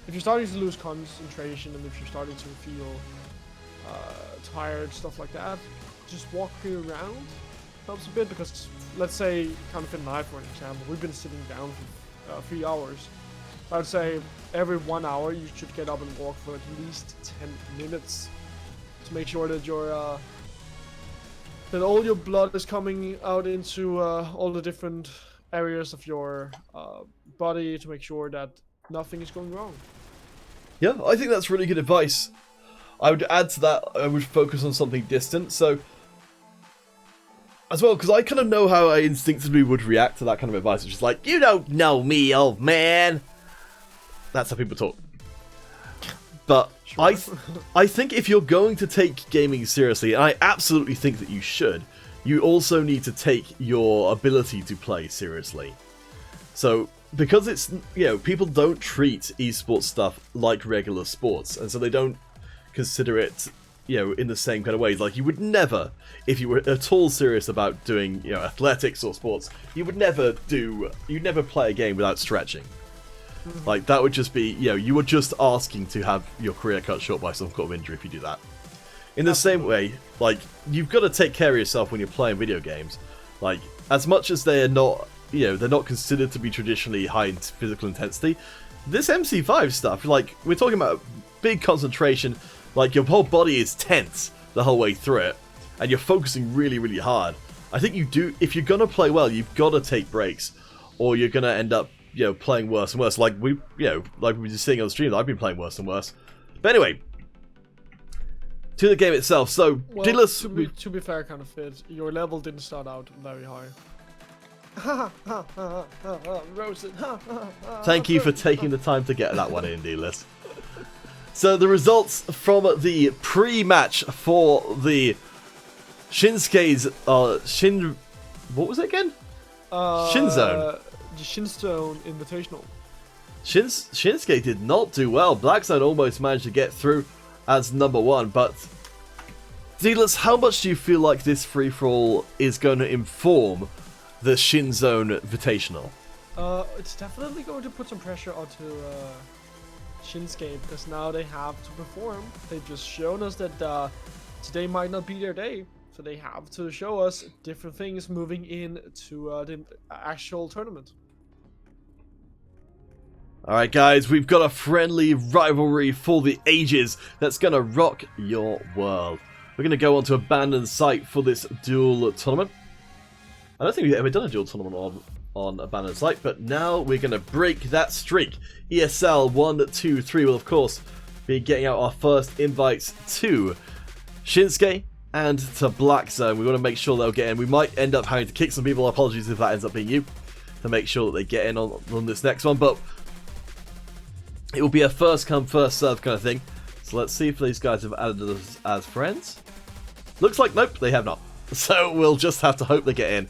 if you're starting to lose concentration, and if you're starting to feel tired, stuff like that, just walking around helps a bit. Because let's say Counterfeit and I, for example, we've been sitting down for 3 hours. I would say every 1 hour you should get up and walk for at least 10 minutes to make sure that your that all your blood is coming out into all the different areas of your body, to make sure that nothing is going wrong. Yeah, I think that's really good advice. I would add to that, I would focus on something distant, so as well, because I kind of know how I instinctively would react to that kind of advice. It's just like, you don't know me, old man. That's how people talk. But sure. I think if you're going to take gaming seriously, and I absolutely think that you should, you also need to take your ability to play seriously. So, because it's, people don't treat esports stuff like regular sports, and so they don't consider it, in the same kind of ways. Like, you would never, if you were at all serious about doing, athletics or sports, you'd never play a game without stretching. Like, that would just be, you were just asking to have your career cut short by some sort of injury if you do that. In the same way, you've got to take care of yourself when you're playing video games. Like, as much as they are not, they're not considered to be traditionally high in physical intensity, this MC5 stuff, we're talking about big concentration, your whole body is tense the whole way through it, and you're focusing really, really hard. I think if you're gonna play well, you've got to take breaks, or you're gonna end up playing worse and worse. Like we were just seeing on the stream, I've been playing worse and worse. But anyway, to the game itself. So, Well, Dealers, to be fair, kind of fit. Your level didn't start out very high. Roasted. thank you for taking the time to get that one in, Dealers. So the results from the pre-match for the Shinsuke's Shin, what was it again? Shinzone. The Shinstone Invitational. Shinsuke did not do well. Black Zone almost managed to get through as number 1, but Dealers, how much do you feel like this free-for-all is going to inform the Shinzone Invitational? It's definitely going to put some pressure onto Shinsuke, because now they have to perform. They've just shown us that today might not be their day, so they have to show us different things moving into the actual tournament. Alright guys, we've got a friendly rivalry for the ages that's going to rock your world. We're going to go on to Abandoned Site for this Duel tournament. I don't think we've ever done a Duel tournament on Abandoned Site, but now we're going to break that streak. ESL 1, 2, 3 will of course be getting out our first invites to Shinsuke and to Black Zone. We want to make sure they'll get in. We might end up having to kick some people. Apologies if that ends up being you, to make sure that they get in on this next one, but it will be a first come first serve kind of thing. So let's see if these guys have added us as friends. Looks like nope, they have not. So we'll just have to hope they get in.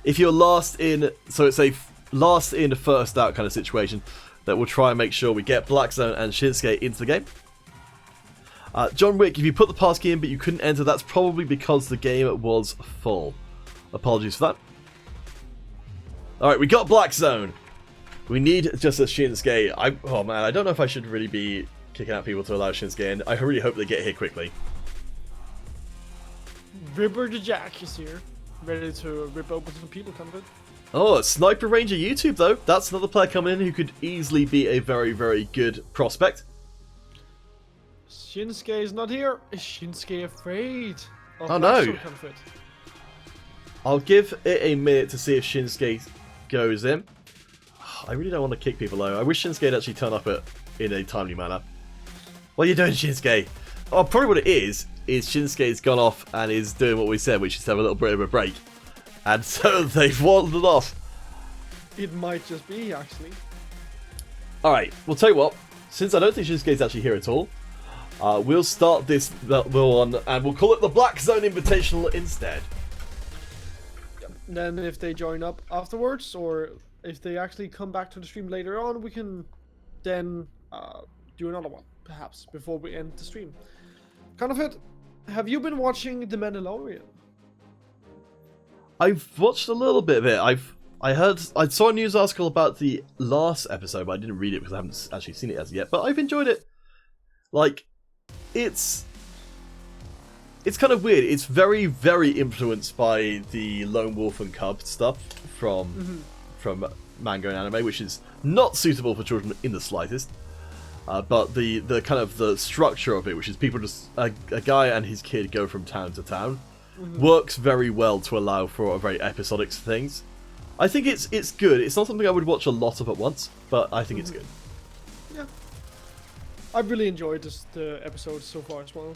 If you're last in, so it's a last in first out kind of situation, that we'll try and make sure we get Black Zone and Shinsuke into the game. John Wick, if you put the passkey in but you couldn't enter, that's probably because the game was full. Apologies for that. Alright, we got Black Zone. We need just a Shinsuke. Oh man, I don't know if I should really be kicking out people to allow Shinsuke in. I really hope they get here quickly. Ripper the Jack is here, ready to rip open some people, kind of it. Oh, Sniper Ranger YouTube though. That's another player coming in who could easily be a very, very good prospect. Shinsuke is not here. Is Shinsuke afraid of Oh no. kind of it? I'll give it a minute to see if Shinsuke goes in. I really don't want to kick people though. I wish Shinsuke had actually turned up in a timely manner. What are you doing, Shinsuke? Oh, probably what it is Shinsuke's gone off and is doing what we said, which is have a little bit of a break. And so they've wandered off. It might just be, actually. Alright, we'll tell you what. Since I don't think Shinsuke's actually here at all, we'll start this one and we'll call it the Black Zone Invitational instead. Then if they join up afterwards, or if they actually come back to the stream later on, we can then do another one, perhaps, before we end the stream. Kind of it. Have you been watching The Mandalorian? I've watched a little bit of it. I saw a news article about the last episode, but I didn't read it because I haven't actually seen it as yet. But I've enjoyed it. Like, it's kind of weird. It's very, very influenced by the Lone Wolf and Cub stuff from manga and anime, which is not suitable for children in the slightest. But the kind of the structure of it, which is people just a guy and his kid go from town to town, works very well to allow for a very episodic things. I think it's good. It's not something I would watch a lot of at once, but I think it's good. Yeah, I've really enjoyed the episodes so far as well.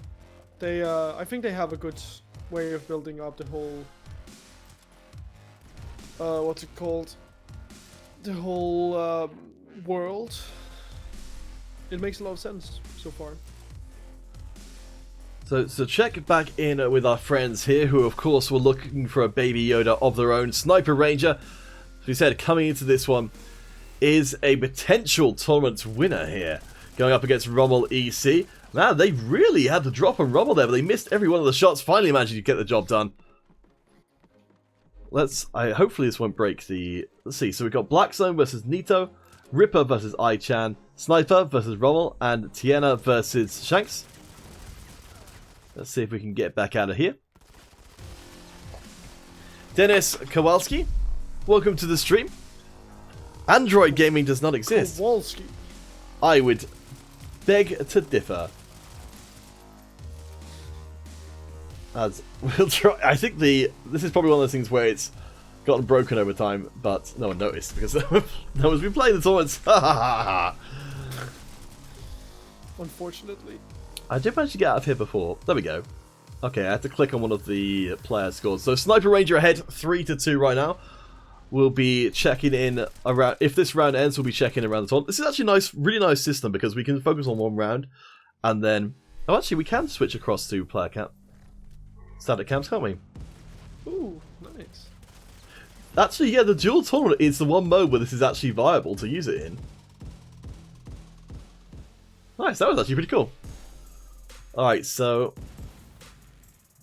They, I think they have a good way of building up the whole, what's it called? The whole world. It makes a lot of sense so far. So check back in with our friends here, who of course were looking for a Baby Yoda of their own. Sniper Ranger, as we said, coming into this one, is a potential tournament winner here. Going up against Rommel EC. Man, they really had the drop on Rommel there, but they missed every one of the shots, finally managing to get the job done. Hopefully this won't break the... Let's see, so we've got Black Zone versus Nito, Ripper versus Ai-chan, Sniper versus Rommel, and Tiana versus Shanks. Let's see if we can get back out of here. Dennis Kowalski, welcome to the stream. Android gaming does not exist. Kowalski. I would beg to differ. As we'll try. I think this is probably one of those things where it's gotten broken over time, but no one noticed because no one's been playing the tournaments. Unfortunately. I did manage to get out of here before. There we go. Okay, I had to click on one of the player scores. So Sniper Ranger ahead 3-2 right now. We'll be checking in around... If this round ends, we'll be checking around the top. This is actually a nice, really nice system because we can focus on one round and then... Oh, actually, we can switch across to player camp. Static camps, can't we? Ooh, nice. Actually, yeah, the Duel tournament is the one mode where this is actually viable to use it in. Nice, that was actually pretty cool. Alright, so...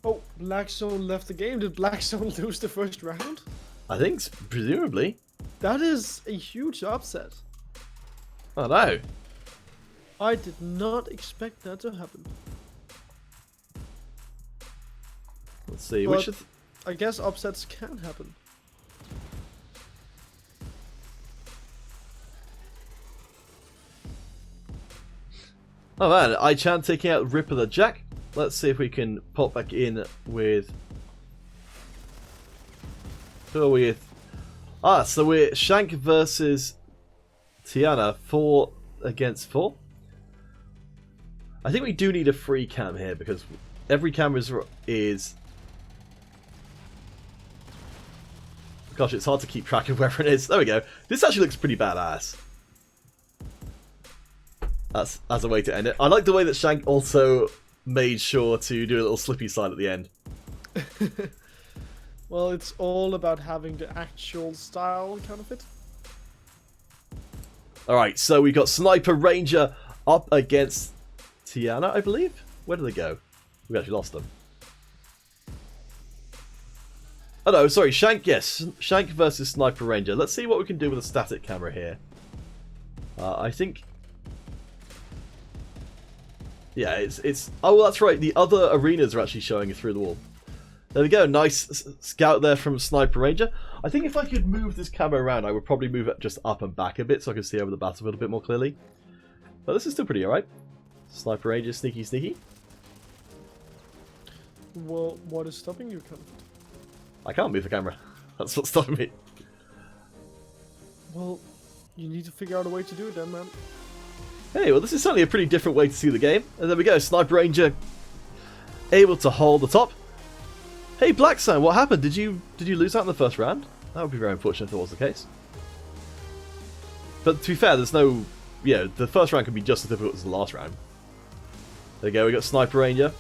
Oh, Black Zone left the game. Did Black Zone lose the first round? I think, presumably. That is a huge upset. Oh no. I did not expect that to happen. Let's see, But which of... I guess upsets can happen. Oh man, I-Chan taking out Ripper the Jack. Let's see if we can pop back in with... Who are we with? Ah, so we're Shank versus Tiana, 4 against 4. I think we do need a free cam here because every camera is... Gosh, it's hard to keep track of where it is. There we go. This actually looks pretty badass. That's as a way to end it. I like the way that Shank also made sure to do a little slippy slide at the end. Well, it's all about having the actual style kind of it. Alright, so we got Sniper Ranger up against Tiana, I believe? Where did they go? We actually lost them. Oh no, sorry, Shank, yes. Shank versus Sniper Ranger. Let's see what we can do with a static camera here. I think... Yeah, it's... Oh, that's right, the other arenas are actually showing through the wall. There we go, nice scout there from Sniper Ranger. I think if I could move this camera around, I would probably move it just up and back a bit so I could see over the battlefield a bit more clearly. But this is still pretty alright. Sniper Ranger, sneaky, sneaky. Well, what is stopping you, kind of? I can't move the camera. That's what's stopping me. Well, you need to figure out a way to do it then, man. Hey, well this is certainly a pretty different way to see the game. And there we go, Sniper Ranger able to hold the top. Hey Black Zone, what happened? Did you lose out in the first round? That would be very unfortunate if that was the case. But to be fair, there's no... Yeah, the first round could be just as difficult as the last round. There we go, we got Sniper Ranger.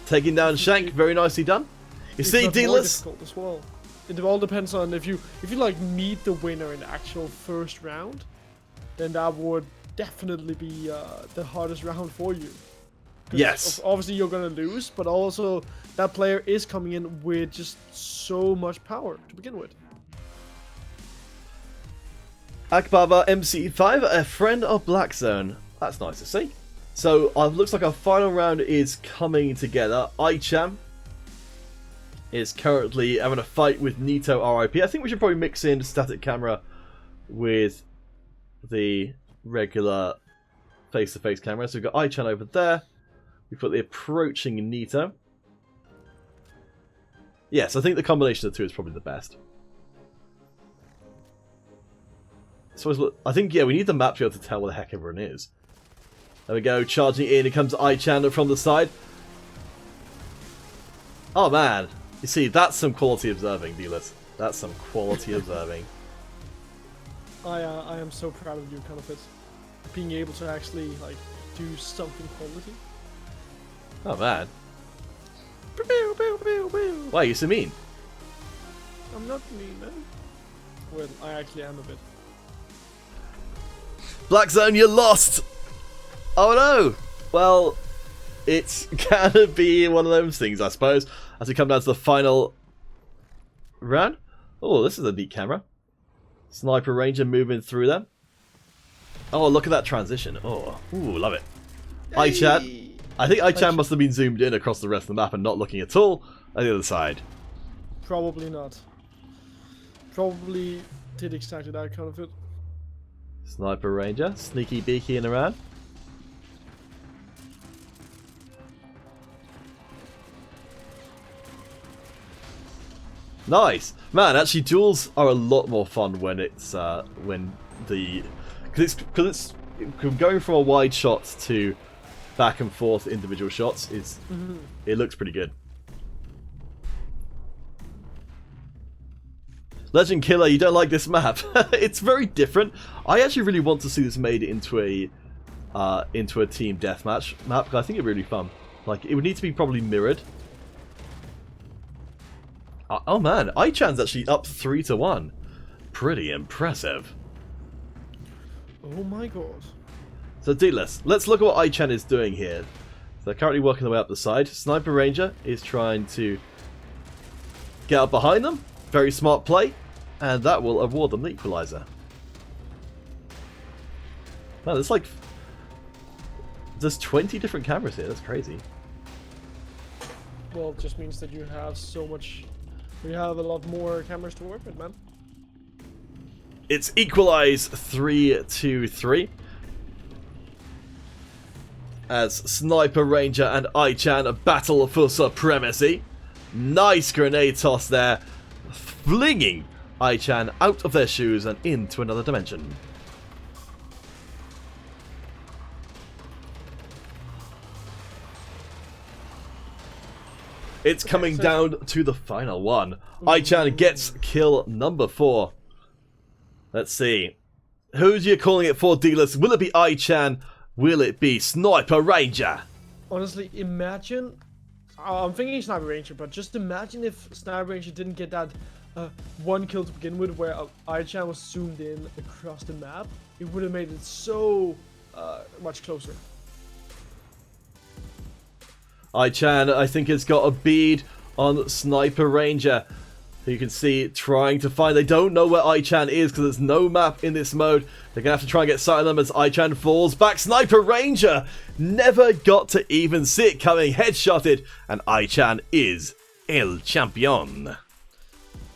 Taking down Shank, very nicely done. You see, dealers? Difficult as well. It all depends on if you like meet the winner in the actual first round, then that would definitely be the hardest round for you. Yes. Obviously you're gonna lose, but also that player is coming in with just so much power to begin with. Akbaba MC5, a friend of Black Zone. That's nice to see. So, looks like our final round is coming together. I-Chan is currently having a fight with Nito RIP. I think we should probably mix in static camera with the regular face-to-face camera. So we've got I-Chan over there. We've got the approaching Nito. Yes, I think the combination of the two is probably the best. So I think, yeah, we need the map to be able to tell where the heck everyone is. There we go, charging in. Here comes I-Chan from the side. Oh, man. You see, that's some quality observing, dealers. That's some quality observing. I am so proud of you, kind of it. Being able to actually, like, do something quality. Oh, man. Why are you so mean? I'm not mean, man. Well, I actually am a bit. Black Zone, you lost! Oh no! Well, it's gonna be one of those things, I suppose, as we come down to the final round. Oh, this is a neat camera. Sniper Ranger moving through them. Oh, look at that transition. Oh, ooh, love it. Hey! I-Chan. I think I-Chan must have been zoomed in across the rest of the map and not looking at all at the other side. Probably not. Probably did exactly that kind of it. Sniper Ranger, sneaky beaky in around. Nice, man. Actually, duels are a lot more fun when it's because it's going from a wide shot to back and forth individual shots is it looks pretty good. Legend Killer, you don't like this map? It's very different. I actually really want to see this made into a team deathmatch map, because I think it'd be really fun. Like, it would need to be probably mirrored. Oh man, Aichan's actually up 3-1. Pretty impressive. Oh my god. So Dealers, let's look at what Aichan is doing here. So they're currently working their way up the side. Sniper Ranger is trying to get up behind them. Very smart play. And that will award them the equalizer. Man, there's like... There's 20 different cameras here. That's crazy. Well, it just means that you have so much... You have a lot more cameras to work with, man. It's equalize 3-3. As Sniper Ranger and Aichan battle for supremacy. Nice grenade toss there. Flinging Aichan out of their shoes and into another dimension. It's coming down to the final one. Aichan gets kill number 4. Let's see. Who's you calling it for, Dealers? Will it be Aichan? Will it be Sniper Ranger? Honestly, imagine... I'm thinking Sniper Ranger, but just imagine if Sniper Ranger didn't get that one kill to begin with, where Aichan was zoomed in across the map. It would have made it so much closer. Aichan, I think, has got a bead on Sniper Ranger. You can see trying to find... They don't know where Aichan is because there's no map in this mode. They're going to have to try and get sight of them as Aichan falls back. Sniper Ranger never got to even see it coming. Headshotted. And Aichan is El Champion.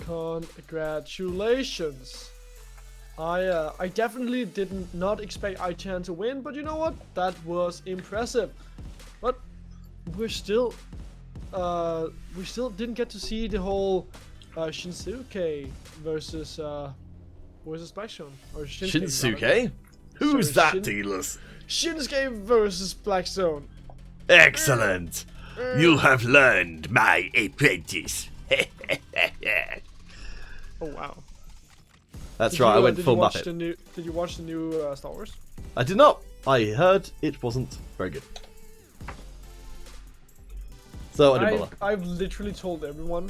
Congratulations. I definitely did not expect Aichan to win, but you know what? That was impressive. But we still didn't get to see the whole Shinsuke versus Blackstone or Shinsuke? Who's that, Dealers? Shinsuke versus Blackstone. Excellent. You have learned my apprentice. Oh wow. That's right, I went full Muppet. Did you watch the new Star Wars? I did not. I heard it wasn't very good. So I didn't bother. I've literally told everyone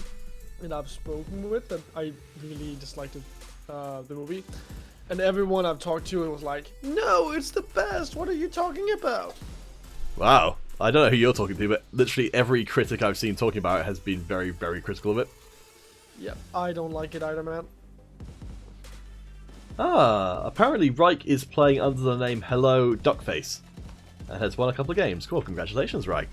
that I've spoken with that I really disliked the movie. And everyone I've talked to was like, no, it's the best. What are you talking about? Wow. I don't know who you're talking to, but literally every critic I've seen talking about it has been very, very critical of it. Yeah, I don't like it either, man. Apparently Reich is playing under the name Hello Duckface and has won a couple of games. Cool, congratulations, Reich.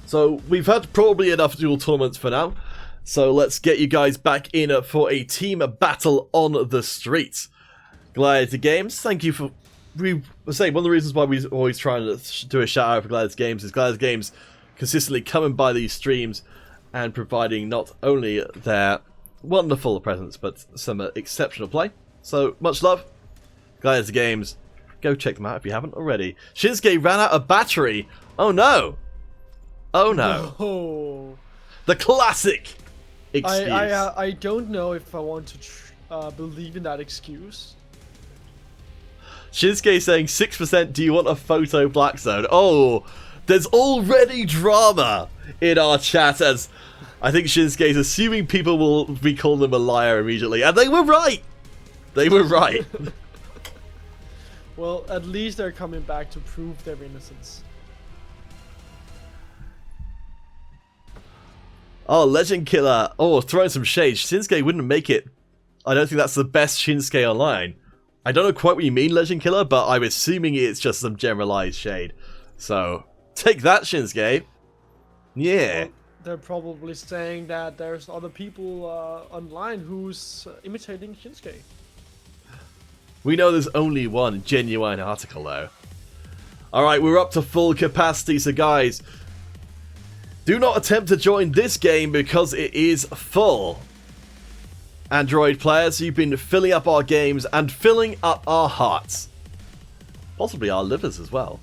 So we've had probably enough duel tournaments for now. So let's get you guys back in for a team battle on the streets. Gladiator Games, thank you for... We say one of the reasons why we always try and do a shout out for Gladiator Games is Gladiator Games consistently coming by these streams and providing not only their wonderful presence but some exceptional play. So much love, Gladiator Games. Go check them out if you haven't already. Shinsuke ran out of battery. Oh no! Oh no! No. The classic excuse. I don't know if I want to believe in that excuse. Shinsuke saying 6%, do you want a photo Black Zone? Oh, there's already drama in our chat as I think Shinsuke is assuming people will be calling him a liar immediately. And they were right! They were right. Well, at least they're coming back to prove their innocence. Oh, Legend Killer. Oh, throwing some shade. Shinsuke wouldn't make it. I don't think that's the best Shinsuke online. I don't know quite what you mean, Legend Killer, but I'm assuming it's just some generalized shade. So, take that, Shinsuke. Yeah. Well, they're probably saying that there's other people online who's imitating Shinsuke. We know there's only one genuine article, though. Alright, we're up to full capacity, so guys, do not attempt to join this game because it is full. Android players, you've been filling up our games and filling up our hearts. Possibly our livers as well.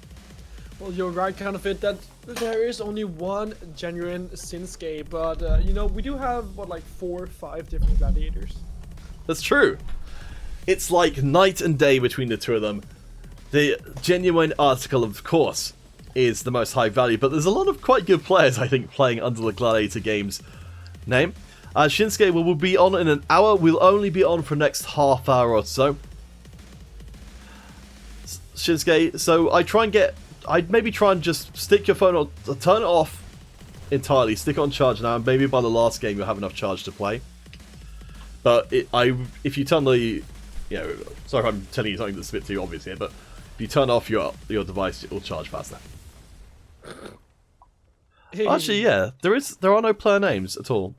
Well, you're right, kind of it, that there is only one genuine Shinsuke, but you know, we do have what, like 4 or 5 different gladiators. That's true. It's like night and day between the two of them. The genuine article, of course, is the most high value, but there's a lot of quite good players, I think, playing under the Gladiator Games name. Shinsuke will be on in an hour. We'll only be on for the next half hour or so. Shinsuke, so I'd maybe try and just stick your phone on, turn it off entirely, stick it on charge now, and maybe by the last game you'll have enough charge to play. But if you turn the, you know, sorry if I'm telling you something that's a bit too obvious here, but if you turn off your device, it will charge faster. Actually, yeah, there are no player names at all.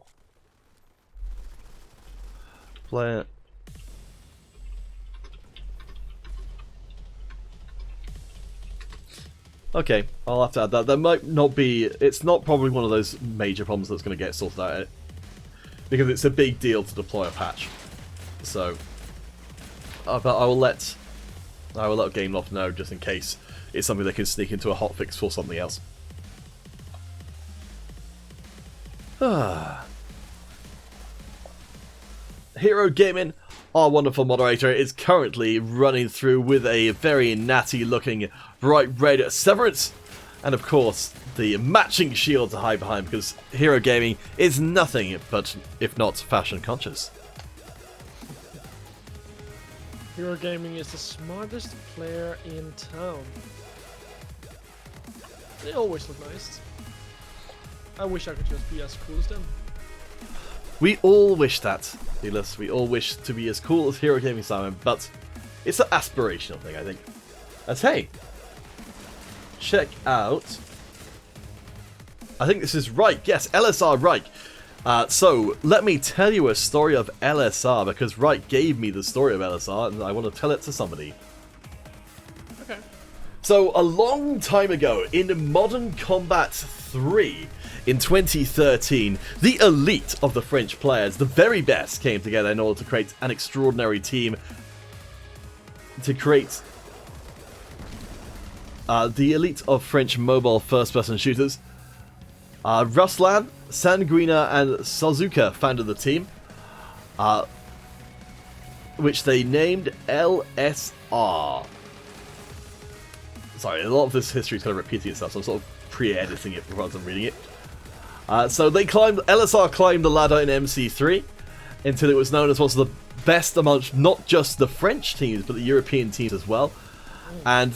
Player. Okay, I'll have to add that. There might not be. It's not probably one of those major problems that's going to get sorted out, because it's a big deal to deploy a patch. So, but I will let GameLoft know just in case it's something they can sneak into a hotfix for something else. Hero Gaming, our wonderful moderator, is currently running through with a very natty looking bright red Severance, and of course the matching shield to hide behind, because Hero Gaming is nothing but, if not, fashion conscious. Hero Gaming is the smartest player in town. They always look nice. I wish I could just be as cool as them. We all wish that, Needless. We all wish to be as cool as Hero Gaming Simon, but it's an aspirational thing, I think. As hey, check out. I think this is Reich. Yes, LSR Reich. So let me tell you a story of LSR, because Reich gave me the story of LSR, and I want to tell it to somebody. Okay. So a long time ago, in Modern Combat 3. In 2013, the elite of the French players, the very best, came together in order to create an extraordinary team. To create the elite of French mobile first-person shooters. Ruslan, Sanguina, and Suzuka founded the team, which they named LSR. Sorry, a lot of this history is kind of repeating itself, so I'm sort of pre-editing it rather than reading it. So LSR climbed the ladder in MC3 until it was known as one of the best amongst not just the French teams, but the European teams as well. And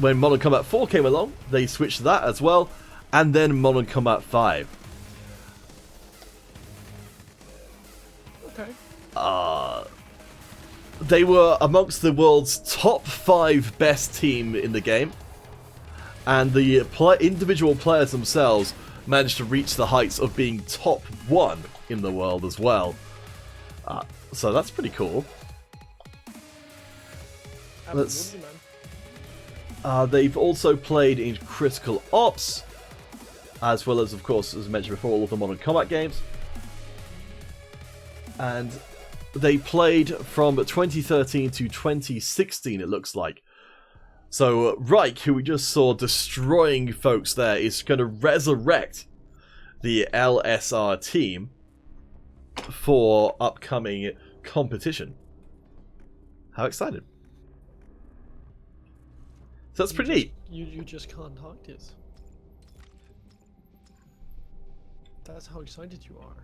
when Modern Combat 4 came along, they switched to that as well, and then Modern Combat 5. Okay. They were amongst the world's top 5 best team in the game, and the individual players themselves managed to reach the heights of being top 1 in the world as well. So that's pretty cool. Absolutely, man. They've also played in Critical Ops, as well as, of course, as I mentioned before, all of the Modern Combat games. And they played from 2013 to 2016, it looks like. So Reich, who we just saw destroying folks there, is going to resurrect the LSR team for upcoming competition. How excited. So that's pretty neat. You just can't talk this. That's how excited you are.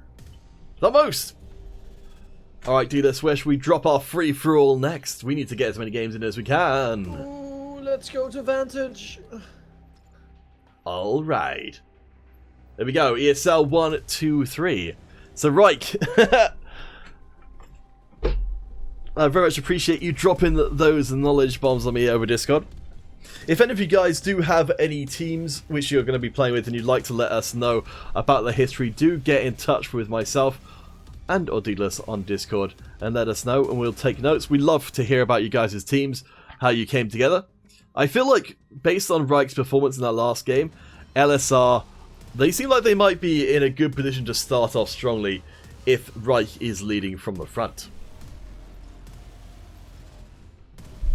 The most! Alright, do this. Where should we drop our free-for-all next? We need to get as many games in as we can. Ooh, let's go to Vantage. Alright. There we go. ESL 1, 2, 3. So, Reich. I very much appreciate you dropping those knowledge bombs on me over Discord. If any of you guys do have any teams which you're going to be playing with and you'd like to let us know about the history, do get in touch with myself and or Deedless on Discord and let us know, and we'll take notes. We love to hear about you guys' teams, how you came together. I feel like, based on Reich's performance in that last game, LSR, they seem like they might be in a good position to start off strongly if Reich is leading from the front.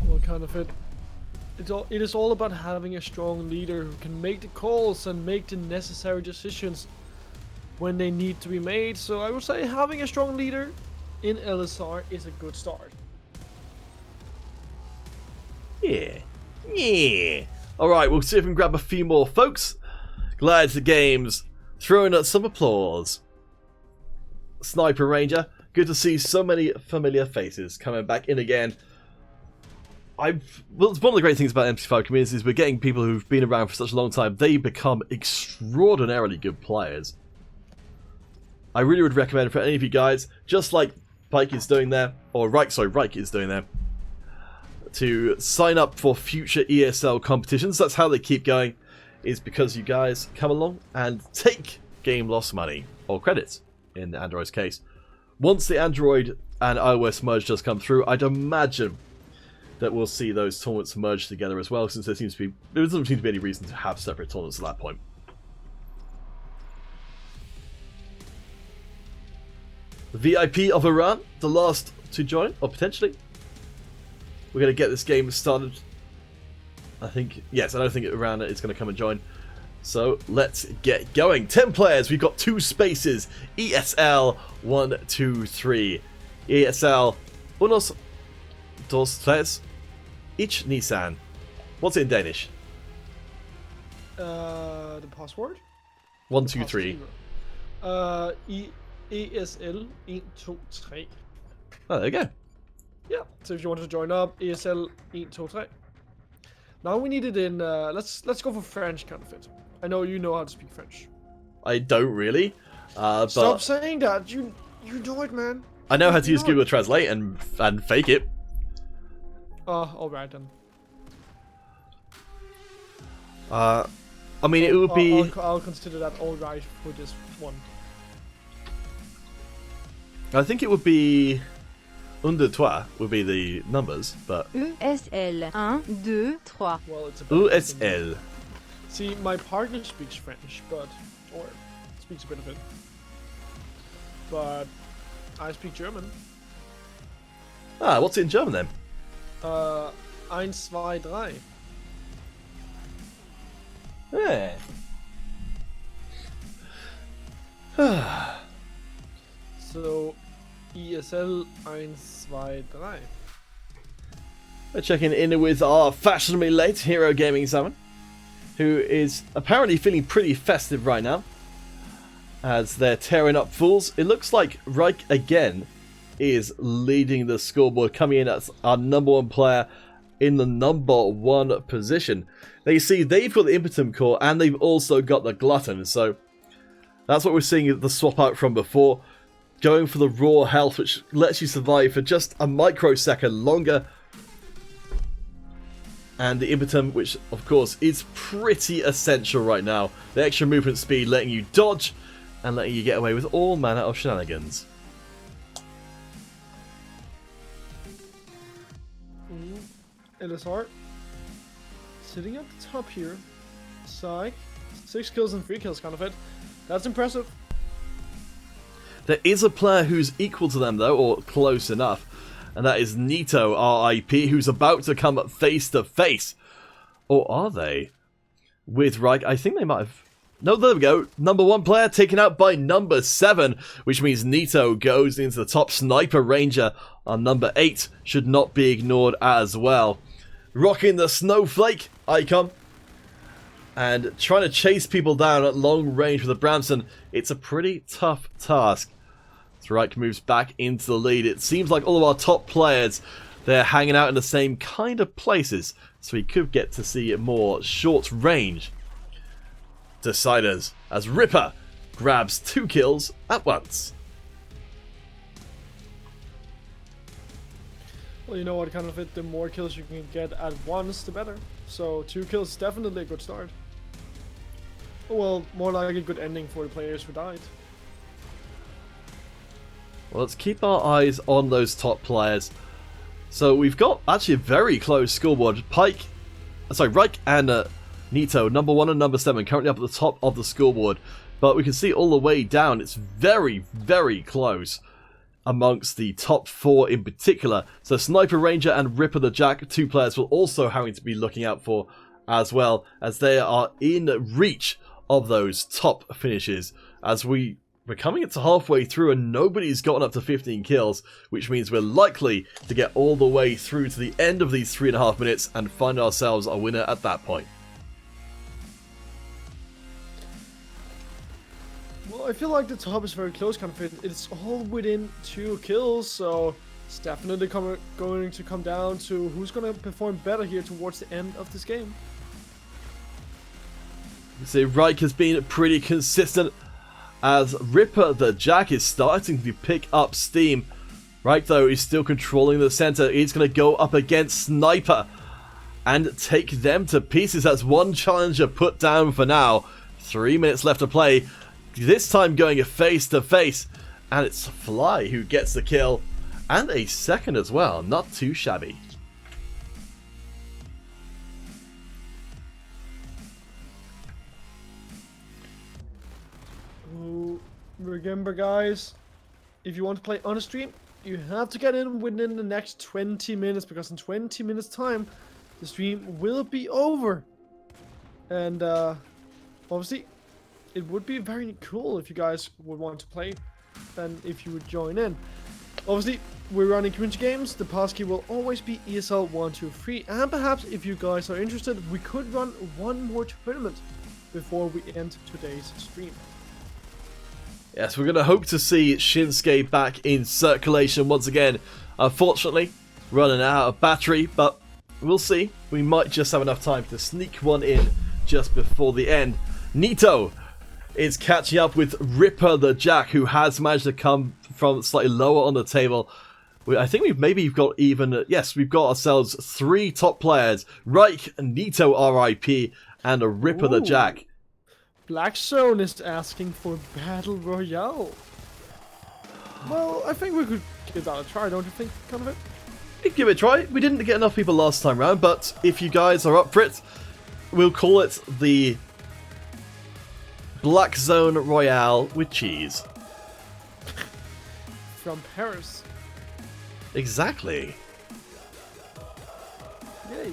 Well, kind of it. It is all about having a strong leader who can make the calls and make the necessary decisions when they need to be made. So I would say having a strong leader in LSR is a good start. Yeah. Yeah. Alright, we'll see if we can grab a few more folks. Glad the game's throwing up some applause. Sniper Ranger, good to see so many familiar faces coming back in again. Well, it's one of the great things about MC5 communities is we're getting people who've been around for such a long time. They become extraordinarily good players. I really would recommend it for any of you guys, just like Pike is doing there, or Reich is doing there, to sign up for future ESL competitions. That's how they keep going, is because you guys come along and take game loss money, or credits in Android's case. Once the Android and iOS merge does come through, I'd imagine that we'll see those tournaments merge together as well, since there doesn't seem to be any reason to have separate tournaments at that point. The VIP of Iran, the last to join, or potentially. We're going to get this game started. I don't think Iran is going to come and join. So let's get going. 10 players, we've got 2 spaces. ESL 1, 2, 3. ESL unos, dos, tres. Ich Nissan. What's it in Danish? The password? 1, 2, 3. ESL 1, 2, 3. Oh, there you go. Yeah, so if you want to join up, ESL 1, 2, 3. Now we need it in, let's go for French kind of it. I know you know how to speak French. I don't really. But Stop saying that, you know it, man. I know how to use Google Translate and fake it. Alright then. I mean, it would be... I'll consider that alright for this one. I think it would be... Un, deux, trois would be the numbers, but... ESL 1, 2, 3. Well, it's a USL. See, my partner speaks French, or speaks a bit of it. But I speak German. Ah, what's it in German then? 1, 2, 3. Yeah. So, ESL 1, 2, 3. We're checking in with our fashionably late Hero Gaming Summon, who is apparently feeling pretty festive right now, as they're tearing up fools. It looks like Reich again is leading the scoreboard, coming in as our number 1 player in the number 1 position. Now you see, they've got the Impotent core, and they've also got the Glutton, so that's what we're seeing the swap out from before. Going for the raw health, which lets you survive for just a microsecond longer. And the Impotent, which of course is pretty essential right now. The extra movement speed letting you dodge and letting you get away with all manner of shenanigans. LSR sitting at the top here. Psych. 6 kills and 3 kills kind of it. That's impressive. There is a player who's equal to them though, or close enough. And that is Nito, our IP, who's about to come face to face. Or are they? With Reich. I think they might have... No, there we go. Number 1 player taken out by number 7, which means Nito goes into the top. Sniper Ranger on number 8 should not be ignored as well. Rocking the snowflake icon and trying to chase people down at long range with a Bramson. It's a pretty tough task. Reich moves back into the lead. It seems like all of our top players, they're hanging out in the same kind of places, so we could get to see more short range deciders as Ripper grabs 2 kills at once. Well, you know what, kind of it, the more kills you can get at once, the better. So 2 kills is definitely a good start. Well, more like a good ending for the players who died. Well, let's keep our eyes on those top players. So we've got actually a very close scoreboard. Reich and Nito, number 1 and number 7, currently up at the top of the scoreboard. But we can see all the way down, it's very, very close. amongst the top 4 in particular. So Sniper Ranger and Ripper the Jack, 2 players we'll also having to be looking out for as well, as they are in reach of those top finishes. As we're coming into halfway through and nobody's gotten up to 15 kills, which means we're likely to get all the way through to the end of these 3.5 minutes and find ourselves a winner at that point. Well, I feel like the top is very close, kind of. It's all within 2 kills, so it's definitely going to come down to who's going to perform better here towards the end of this game. You see, Reich has been pretty consistent as Ripper the Jack is starting to pick up steam. Reich, though, is still controlling the center. He's going to go up against Sniper and take them to pieces. That's one challenger put down for now. 3 minutes left to play. This time going face to face. And it's Fly who gets the kill. And a second as well. Not too shabby. Remember, guys, if you want to play on a stream, you have to get in within the next 20 minutes, because in 20 minutes time the stream will be over. And obviously it would be very cool if you guys would want to play and if you would join in. Obviously we're running community games. The passkey will always be ESL123, and perhaps if you guys are interested, we could run one more tournament before we end today's stream. Yes, we're going to hope to see Shinsuke back in circulation once again. Unfortunately, running out of battery, but we'll see. We might just have enough time to sneak one in just before the end. Nito is catching up with Ripper the Jack, who has managed to come from slightly lower on the table. I think we've got even... Yes, we've got ourselves 3 top players. Reich, Nito RIP, and a Ripper the Jack. Black Zone is asking for Battle Royale. Well, I think we could give that a try, don't you think, kind of it? We give it a try. We didn't get enough people last time round, but if you guys are up for it, we'll call it the Black Zone Royale with cheese. From Paris. Exactly. Yay.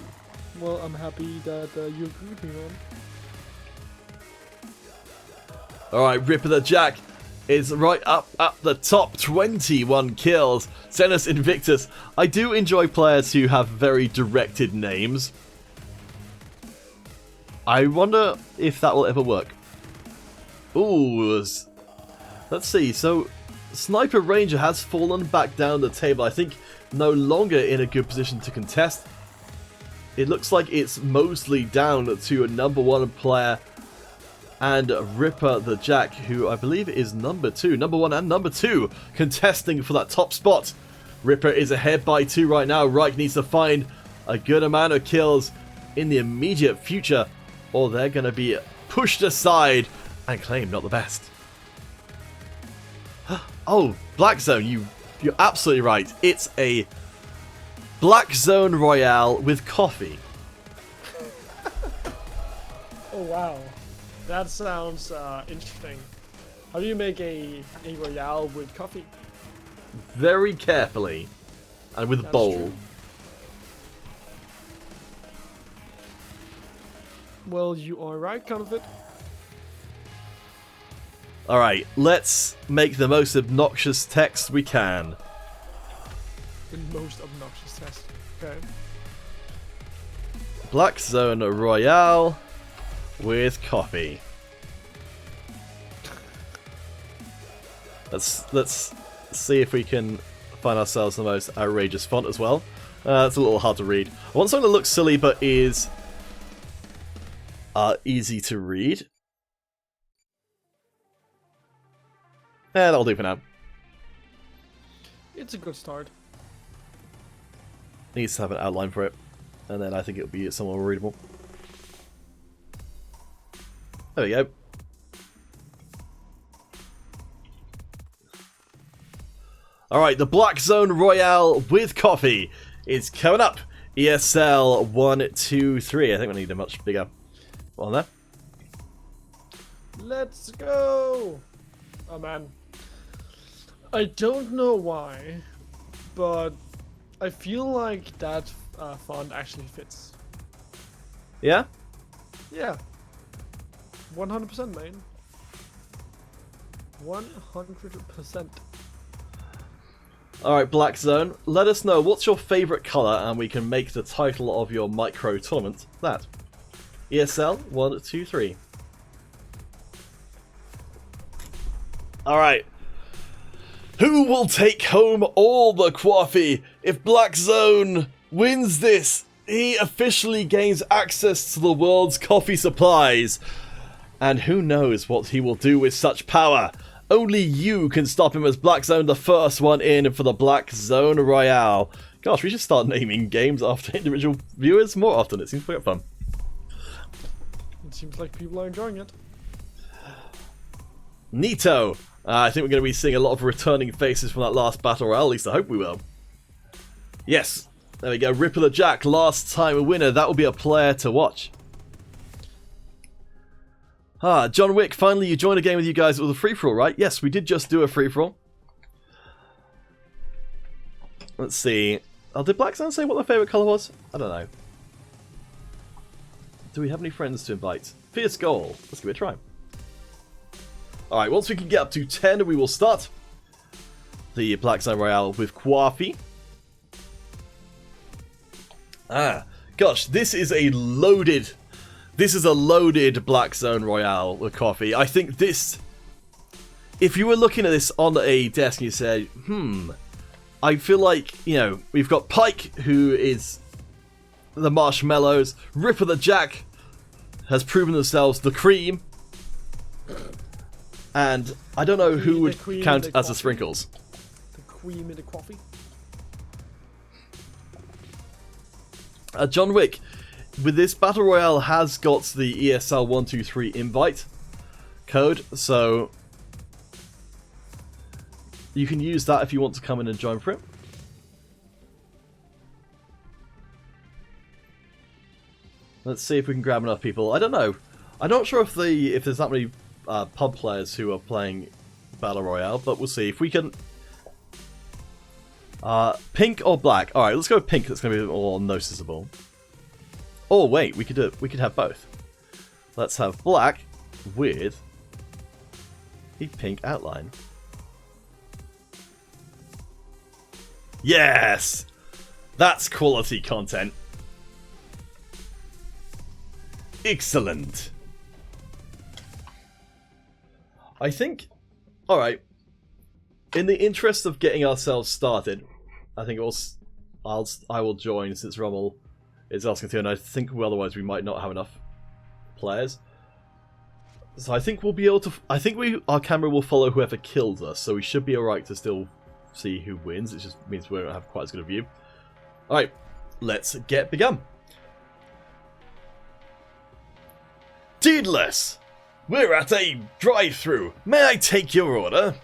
Well, I'm happy that you agree with me, man. Alright, Ripper the Jack is right up the top. 21 kills. Zenus Invictus. I do enjoy players who have very directed names. I wonder if that will ever work. Ooh. Let's see. So, Sniper Ranger has fallen back down the table. I think no longer in a good position to contest. It looks like it's mostly down to a number 1 player and Ripper the Jack, who I believe is number 2. Number 1 and number 2 contesting for that top spot. Ripper is ahead by 2 right now. Reich needs to find a good amount of kills in the immediate future, or they're going to be pushed aside and claimed not the best. Oh, Black Zone, you're absolutely right. It's a Black Zone Royale with coffee. Oh, wow. That sounds interesting. How do you make a Royale with coffee? Very carefully. And with a bowl. True. Well, you are right, kind of it. Alright, let's make the most obnoxious text we can. The most obnoxious test. Okay. Black Zone Royale with coffee. Let's see if we can find ourselves the most outrageous font as well. It's a little hard to read. I want something that looks silly but is easy to read. Yeah, that'll do for now. It's a good start. Needs to have an outline for it, and then I think it'll be somewhat readable. There we go. Alright, the Black Zone Royale with coffee is coming up. ESL 1, 2, 3. I think we need a much bigger one there. Let's go! Oh man. I don't know why, but I feel like that font actually fits. Yeah? Yeah. 100%, man. 100%. Alright, Black Zone, let us know what's your favourite colour and we can make the title of your micro tournament that. ESL 1, 2, 3. Alright. Who will take home all the coffee? If Black Zone wins this, he officially gains access to the world's coffee supplies. And who knows what he will do with such power? Only you can stop him as Black Zone, the first one in for the Black Zone Royale. Gosh, we should start naming games after individual viewers more often. It seems quite fun. It seems like people are enjoying it. Neato. I think we're going to be seeing a lot of returning faces from that last Battle Royale. At least I hope we will. Yes. There we go. Ripper the Jack, last time a winner. That will be a player to watch. John Wick, finally you joined a game with you guys. It was a free-for-all, right? Yes, we did just do a free-for-all. Let's see. Oh, did Black Zone say what their favourite colour was? I don't know. Do we have any friends to invite? Fierce Goal. Let's give it a try. Alright, once we can get up to 10, we will start the Black Zone Royale with Kwafi. Gosh, this is a loaded Black Zone Royale with Coffee. I think this, if you were looking at this on a desk and you said, I feel like, you know, we've got Pike, who is the Marshmallows, Ripper the Jack has proven themselves the cream, and I don't know who would count as the Sprinkles. The cream in the coffee. John Wick, with this Battle Royale, has got the ESL 123 invite code, so you can use that if you want to come in and join for it. Let's see if we can grab enough people. I don't know. I'm not sure if there's that many pub players who are playing Battle Royale, but we'll see if we can. Pink or black? All right, let's go with pink. That's going to be a bit more noticeable. Oh wait, we could have both. Let's have black with a pink outline. Yes, that's quality content. Excellent. I think. All right. In the interest of getting ourselves started, I think I will join since Rommel is asking to, and I think otherwise we might not have enough players. So I think we'll be able to. I think our camera will follow whoever kills us, so we should be alright to still see who wins. It just means we don't have quite as good a view. All right, let's get begun. Deedless, we're at a drive-through. May I take your order?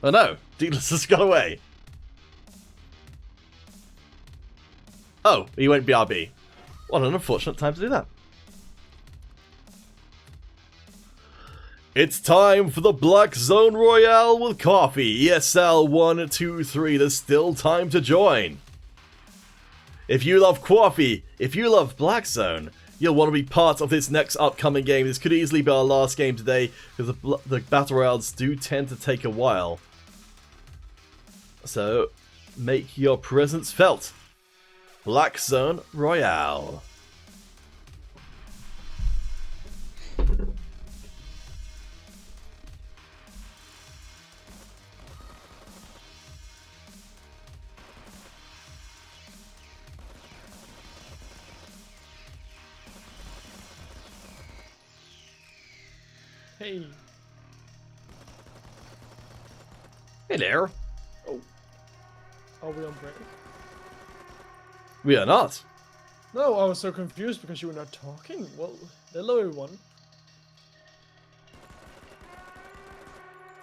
Oh no, Deedless has got away. Oh, he went BRB. What an unfortunate time to do that. It's time for the Black Zone Royale with Coffee. ESL 1, 2, 3. There's still time to join. If you love Coffee, if you love Black Zone, you'll want to be part of this next upcoming game. This could easily be our last game today, because the Battle Royales do tend to take a while. So, make your presence felt. Black Zone Royale. Hey. Hey there. Oh. Are we on break? We are not. No, I was so confused because you were not talking. Well, hello everyone.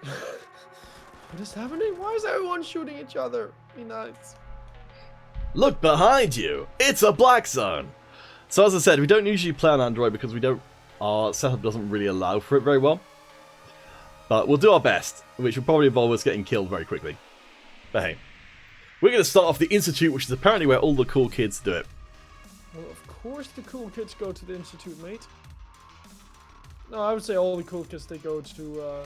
What is happening? Why is everyone shooting each other? Be nice. Look behind you. It's a Black Zone. So as I said, we don't usually play on Android because we don't Our setup doesn't really allow for it very well. But we'll do our best, which will probably involve us getting killed very quickly. But hey. We're going to start off the Institute, which is apparently where all the cool kids do it. Well, of course the cool kids go to the Institute, mate. No, I would say all the cool kids, they go to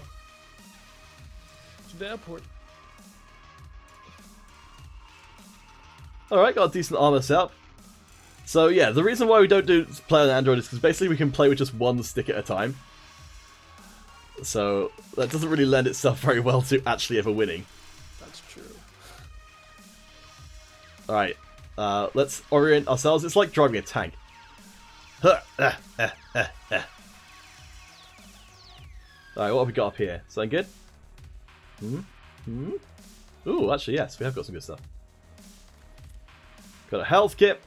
the airport. Alright, got a decent armor setup. So yeah, the reason why we don't play on Android is because basically we can play with just one stick at a time. So that doesn't really lend itself very well to actually ever winning. That's true. Alright, let's orient ourselves. It's like driving a tank. Alright, what have we got up here? Something good? Ooh, actually, yes, we have got some good stuff. Got a health kit.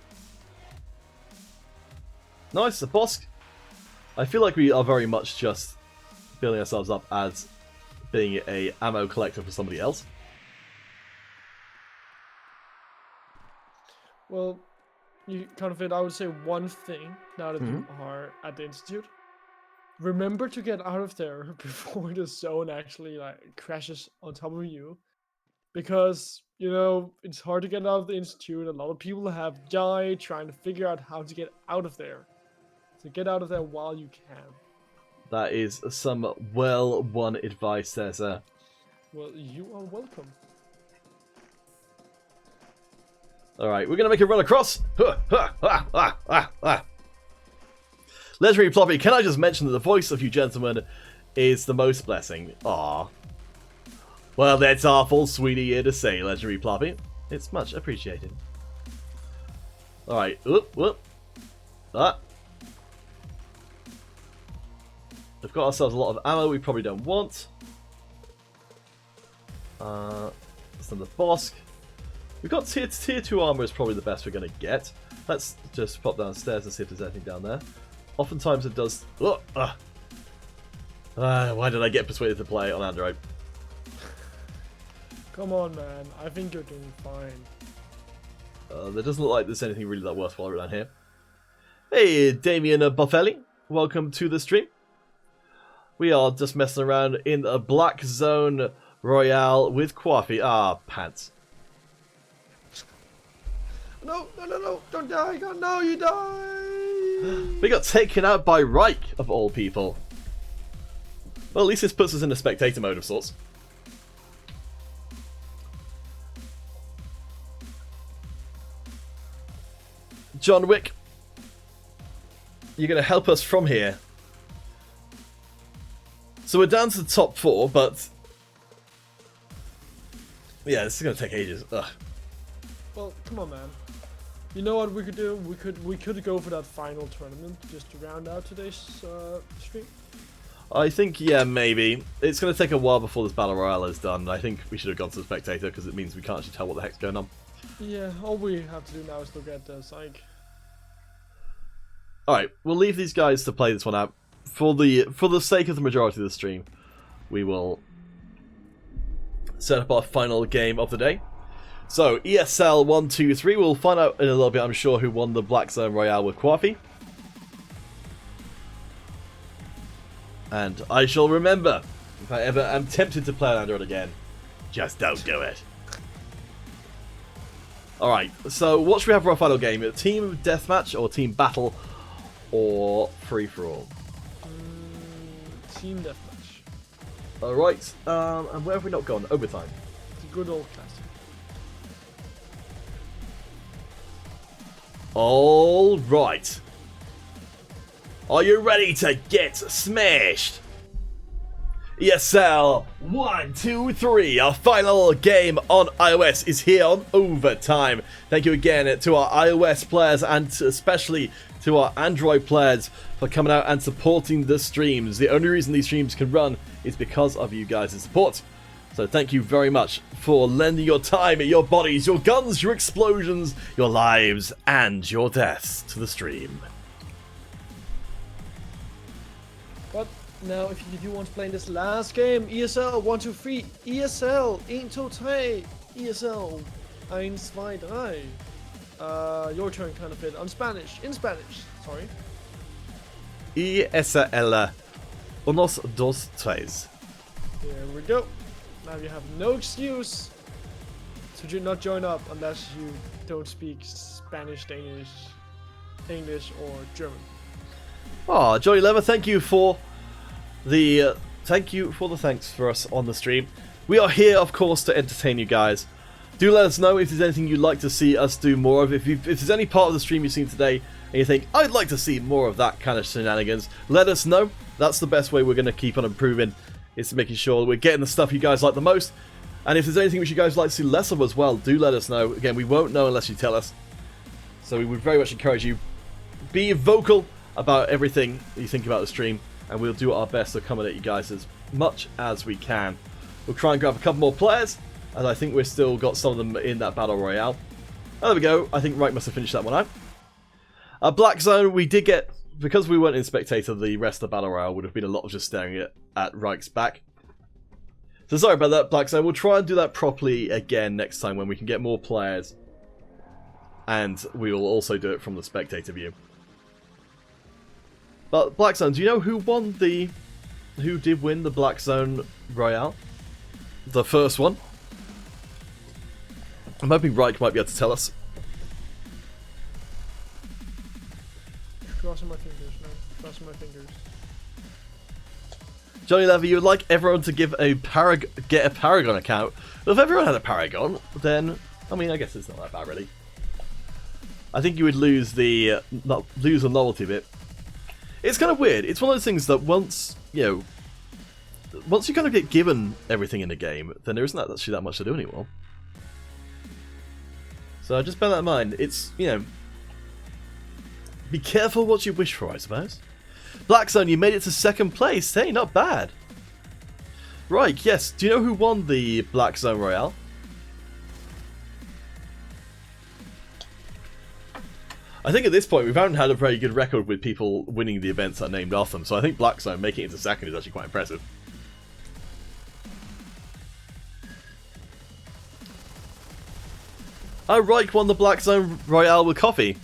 Nice, a bosk. I feel like we are very much just building ourselves up as being a ammo collector for somebody else. Well, you kind of I would say one thing now that you are at the Institute. Remember to get out of there before the zone actually like crashes on top of you. Because, you know, it's hard to get out of the Institute. A lot of people have died trying to figure out how to get out of there. So get out of there while you can. That is some well-won advice there, sir. Well, you are welcome. Alright, we're going to make a run across. Legendary Ploppy, can I just mention that the voice of you gentlemen is the most blessing? Aww. Well, that's awful sweet of you to say, Legendary Ploppy. It's much appreciated. Alright, whoop. We've got ourselves a lot of ammo we probably don't want. Let's send the bosk. We've got tier 2 armor is probably the best we're going to get. Let's just pop downstairs and see if there's anything down there. Oftentimes it does... why did I get persuaded to play on Android? Come on, man. I think you're doing fine. There doesn't look like there's anything really that worthwhile around here. Hey, Damien Buffelli. Welcome to the stream. We are just messing around in a Black Zone Royale with Coffee. Ah, pants. No, don't die. God, no, you die. We got taken out by Reich, of all people. Well, at least this puts us in a spectator mode of sorts. John Wick, you're going to help us from here. So we're down to the top 4, but... yeah, this is going to take ages. Ugh. Well, come on, man. You know what we could do? We could go for that final tournament just to round out today's stream. I think, yeah, maybe. It's going to take a while before this Battle Royale is done. I think we should have gone to the Spectator because it means we can't actually tell what the heck's going on. Yeah, all we have to do now is look at the psych. Alright, we'll leave these guys to play this one out. For the sake of the majority of the stream, we will set up our final game of the day. So, ESL 1, 2, 3. We'll find out in a little bit, I'm sure, who won the Black Zone Royale with Coffee. And I shall remember, if I ever am tempted to play on Android again, just don't do it. Alright, so what should we have for our final game? A team deathmatch, or team battle, or free-for-all? Team deathmatch. Alright, and where have we not gone? Overtime. The good old classic. Alright. Are you ready to get smashed? ESL 1, 2, 3. Our final game on iOS is here on Overtime. Thank you again to our iOS players and especially to our Android players for coming out and supporting the streams. The only reason these streams can run is because of you guys' support. So thank you very much for lending your time, your bodies, your guns, your explosions, your lives, and your deaths to the stream. But now, if you do want to play in this last game, ESL 1, 2, 3, ESL 1, 2, 3, ESL 1, 2, 3. Your turn, kind of it. In Spanish, sorry. Y esa el unos, dos, tres. Here we go. Now you have no excuse to not join up unless you don't speak Spanish, Danish, English, or German. Oh, Johnny Lever, thank you for the thanks for us on the stream. We are here, of course, to entertain you guys. Do let us know if there's anything you'd like to see us do more of. If there's any part of the stream you've seen today and you think, I'd like to see more of that kind of shenanigans, let us know. That's the best way we're going to keep on improving, is making sure we're getting the stuff you guys like the most. And if there's anything which you guys like to see less of as well, do let us know. Again, we won't know unless you tell us. So we would very much encourage you, be vocal about everything you think about the stream, and we'll do our best to accommodate you guys as much as we can. We'll try and grab a couple more players, as I think we've still got some of them in that Battle Royale. Oh, there we go. I think Reich must have finished that one out. Black Zone, we did get, because we weren't in Spectator, the rest of the Battle Royale would have been a lot of just staring at Reich's back. So sorry about that, Black Zone. We'll try and do that properly again next time when we can get more players. And we will also do it from the Spectator view. But Black Zone, do you know who did win the Black Zone Royale? The first one? I'm hoping Reich might be able to tell us. Crossing my fingers, man. Crossing my fingers. Johnny Levy, you would like everyone to get a Paragon account. Well, if everyone had a Paragon, then I mean, I guess it's not that bad, really. I think you would lose the novelty bit. It's kind of weird. It's one of those things that once you kind of get given everything in the game, then there isn't actually that much to do anymore. So just bear that in mind. It's, be careful what you wish for, I suppose. Black Zone, you made it to second place. Hey, not bad. Right, yes. Do you know who won the Black Zone Royale? I think at this point we haven't had a very good record with people winning the events that are named after them, so I think Black Zone making it into second is actually quite impressive. Oh, Reich won the Black Zone Royale with coffee.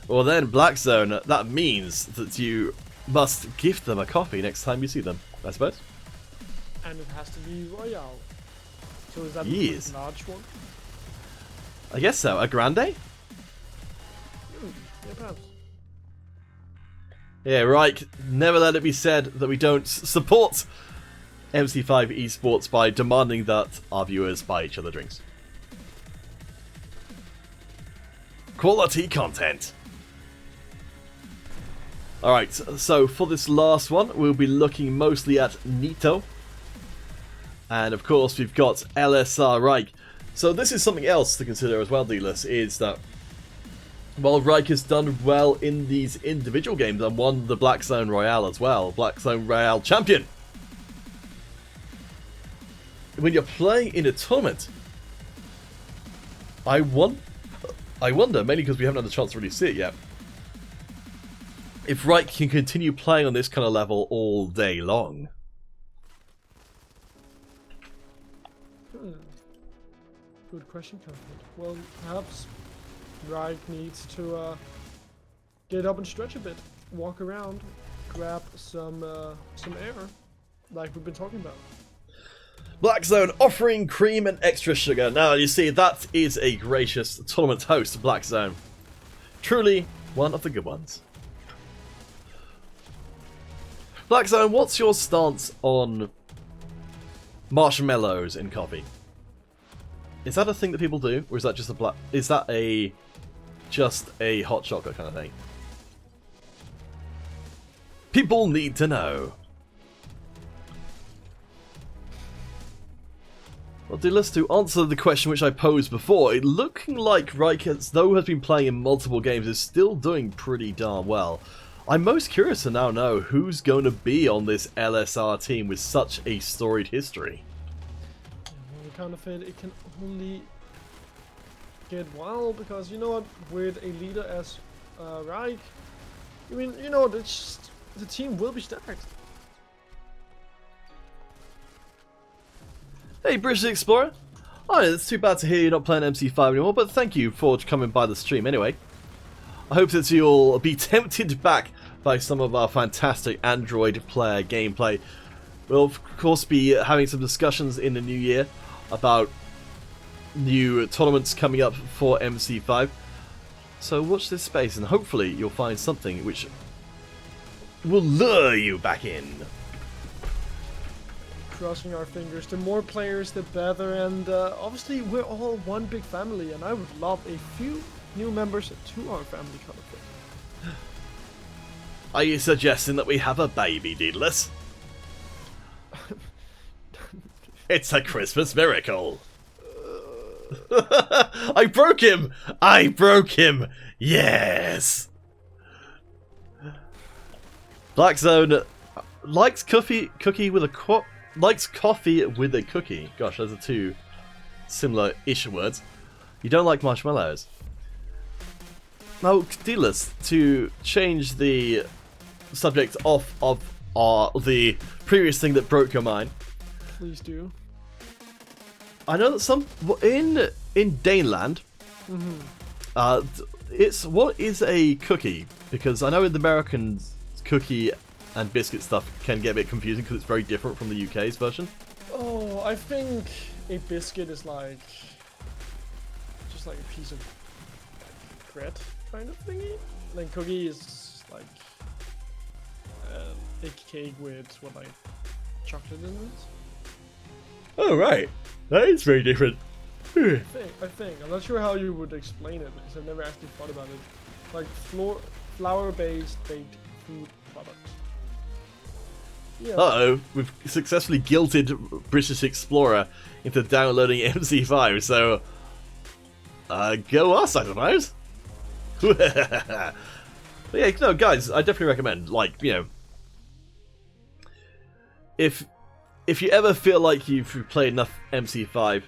Well then, Black Zone, that means that you must gift them a coffee next time you see them, I suppose. And it has to be Royale. So is that Yes. the large one? I guess so. A grande? Yeah, perhaps. Yeah, Reich, never let it be said that we don't support MC5 esports by demanding that our viewers buy each other drinks. Quality content. Alright, so for this last one, we'll be looking mostly at Nito. And of course, we've got LSR Reich. So this is something else to consider as well, dealers, is that while Reich has done well in these individual games and won the Black Zone Royale as well, Black Zone Royale champion, when you're playing in a tournament, I wonder, mainly because we haven't had the chance to really see it yet, if Reich can continue playing on this kind of level all day long. Good question, Conflict. Well, perhaps Reich needs to get up and stretch a bit, walk around, grab some air, like we've been talking about. Black Zone offering cream and extra sugar. Now, you see, that is a gracious tournament host, Black Zone. Truly one of the good ones. Black Zone, what's your stance on marshmallows in coffee? Is that a thing that people do, or is that just just a hot chocolate kind of thing? People need to know. Well, Dillis, to answer the question which I posed before, it looking like Reich, though has been playing in multiple games, is still doing pretty darn well. I'm most curious to now know who's going to be on this LSR team with such a storied history. I kind of feel it can only get wild because, you know what, with a leader as Reich, I mean, you know, the team will be stacked. Hey, British Explorer. Oh, it's too bad to hear you're not playing MC5 anymore, but thank you for coming by the stream anyway. I hope that you'll be tempted back by some of our fantastic Android player gameplay. We'll of course be having some discussions in the new year about new tournaments coming up for MC5. So watch this space and hopefully you'll find something which will lure you back in. Crossing our fingers. The more players, the better. And obviously, we're all one big family. And I would love a few new members to our family kind of thing. Are you suggesting that we have a baby, Deedless? It's a Christmas miracle. I broke him! I broke him! Yes! Black Zone likes coffee with a likes coffee with a cookie. Gosh, those are two similar-ish words. You don't like marshmallows. Now, Deedless, to change the subject off of the previous thing that broke your mind. Please do. I know that some in Daneland, it's what is a cookie? Because I know in the Americans, cookie and biscuit stuff can get a bit confusing because it's very different from the UK's version. Oh, I think a biscuit is like just like a piece of bread kind of thingy. Then cookie is like a cake with what, like chocolate in it. Oh right, that is very different. I think. I'm not sure how you would explain it because I've never actually thought about it. Like flour-based baked food product. Yeah. Uh-oh, we've successfully guilted British Explorer into downloading MC5, so go us, I suppose. But yeah, no, guys, I definitely recommend, like, you know, if you ever feel like you've played enough MC5,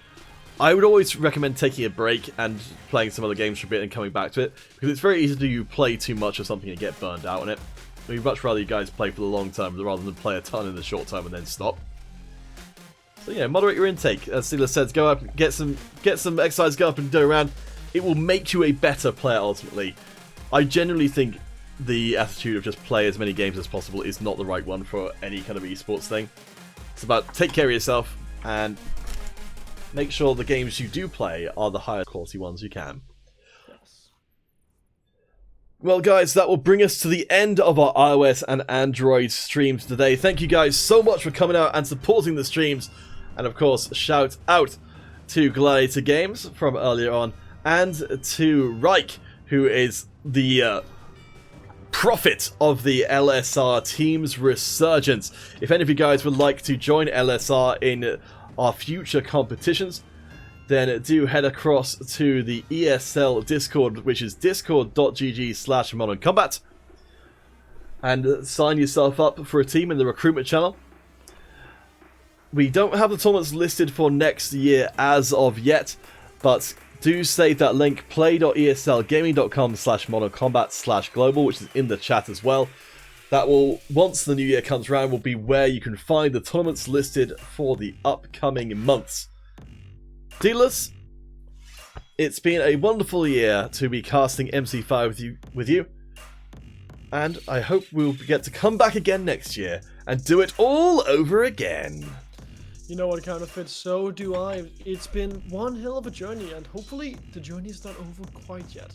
I would always recommend taking a break and playing some other games for a bit and coming back to it, because it's very easy to play too much of something and get burned out on it. We'd much rather you guys play for the long term rather than play a ton in the short term and then stop. So yeah, moderate your intake. As Steeler says, go up, get some exercise, go up and do around. It will make you a better player ultimately. I genuinely think the attitude of just play as many games as possible is not the right one for any kind of esports thing. It's about take care of yourself and make sure the games you do play are the highest quality ones you can. Well guys, that will bring us to the end of our iOS and Android streams today. Thank you guys so much for coming out and supporting the streams. And of course, shout out to Gladiator Games from earlier on, and to Reich, who is the prophet of the LSR team's resurgence. If any of you guys would like to join LSR in our future competitions, then do head across to the ESL Discord, which is discord.gg/mononcombat, and sign yourself up for a team in the recruitment channel. We don't have the tournaments listed for next year as of yet, but do save that link, play.eslgaming.com/mononcombat/global, which is in the chat as well. That will, once the new year comes around, will be where you can find the tournaments listed for the upcoming months. Dealers, it's been a wonderful year to be casting MC5 with you, and I hope we'll get to come back again next year and do it all over again. You know what, Counterfeit? So do I. It's been one hell of a journey, and hopefully the journey is not over quite yet.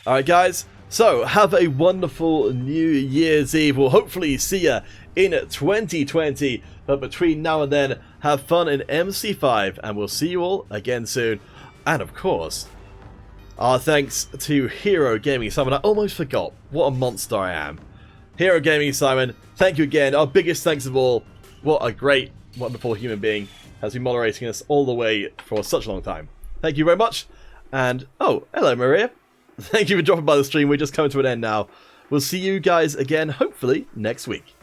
Alright guys, so have a wonderful New Year's Eve. We'll hopefully see ya in 2020, but between now and then, have fun in MC5, and we'll see you all again soon. And of course, our thanks to Hero Gaming Simon. I almost forgot what a monster I am. Hero Gaming Simon, thank you again. Our biggest thanks of all. What a great, wonderful human being has been moderating us all the way for such a long time. Thank you very much. And, oh, hello Maria. Thank you for dropping by the stream. We're just coming to an end now. We'll see you guys again, hopefully, next week.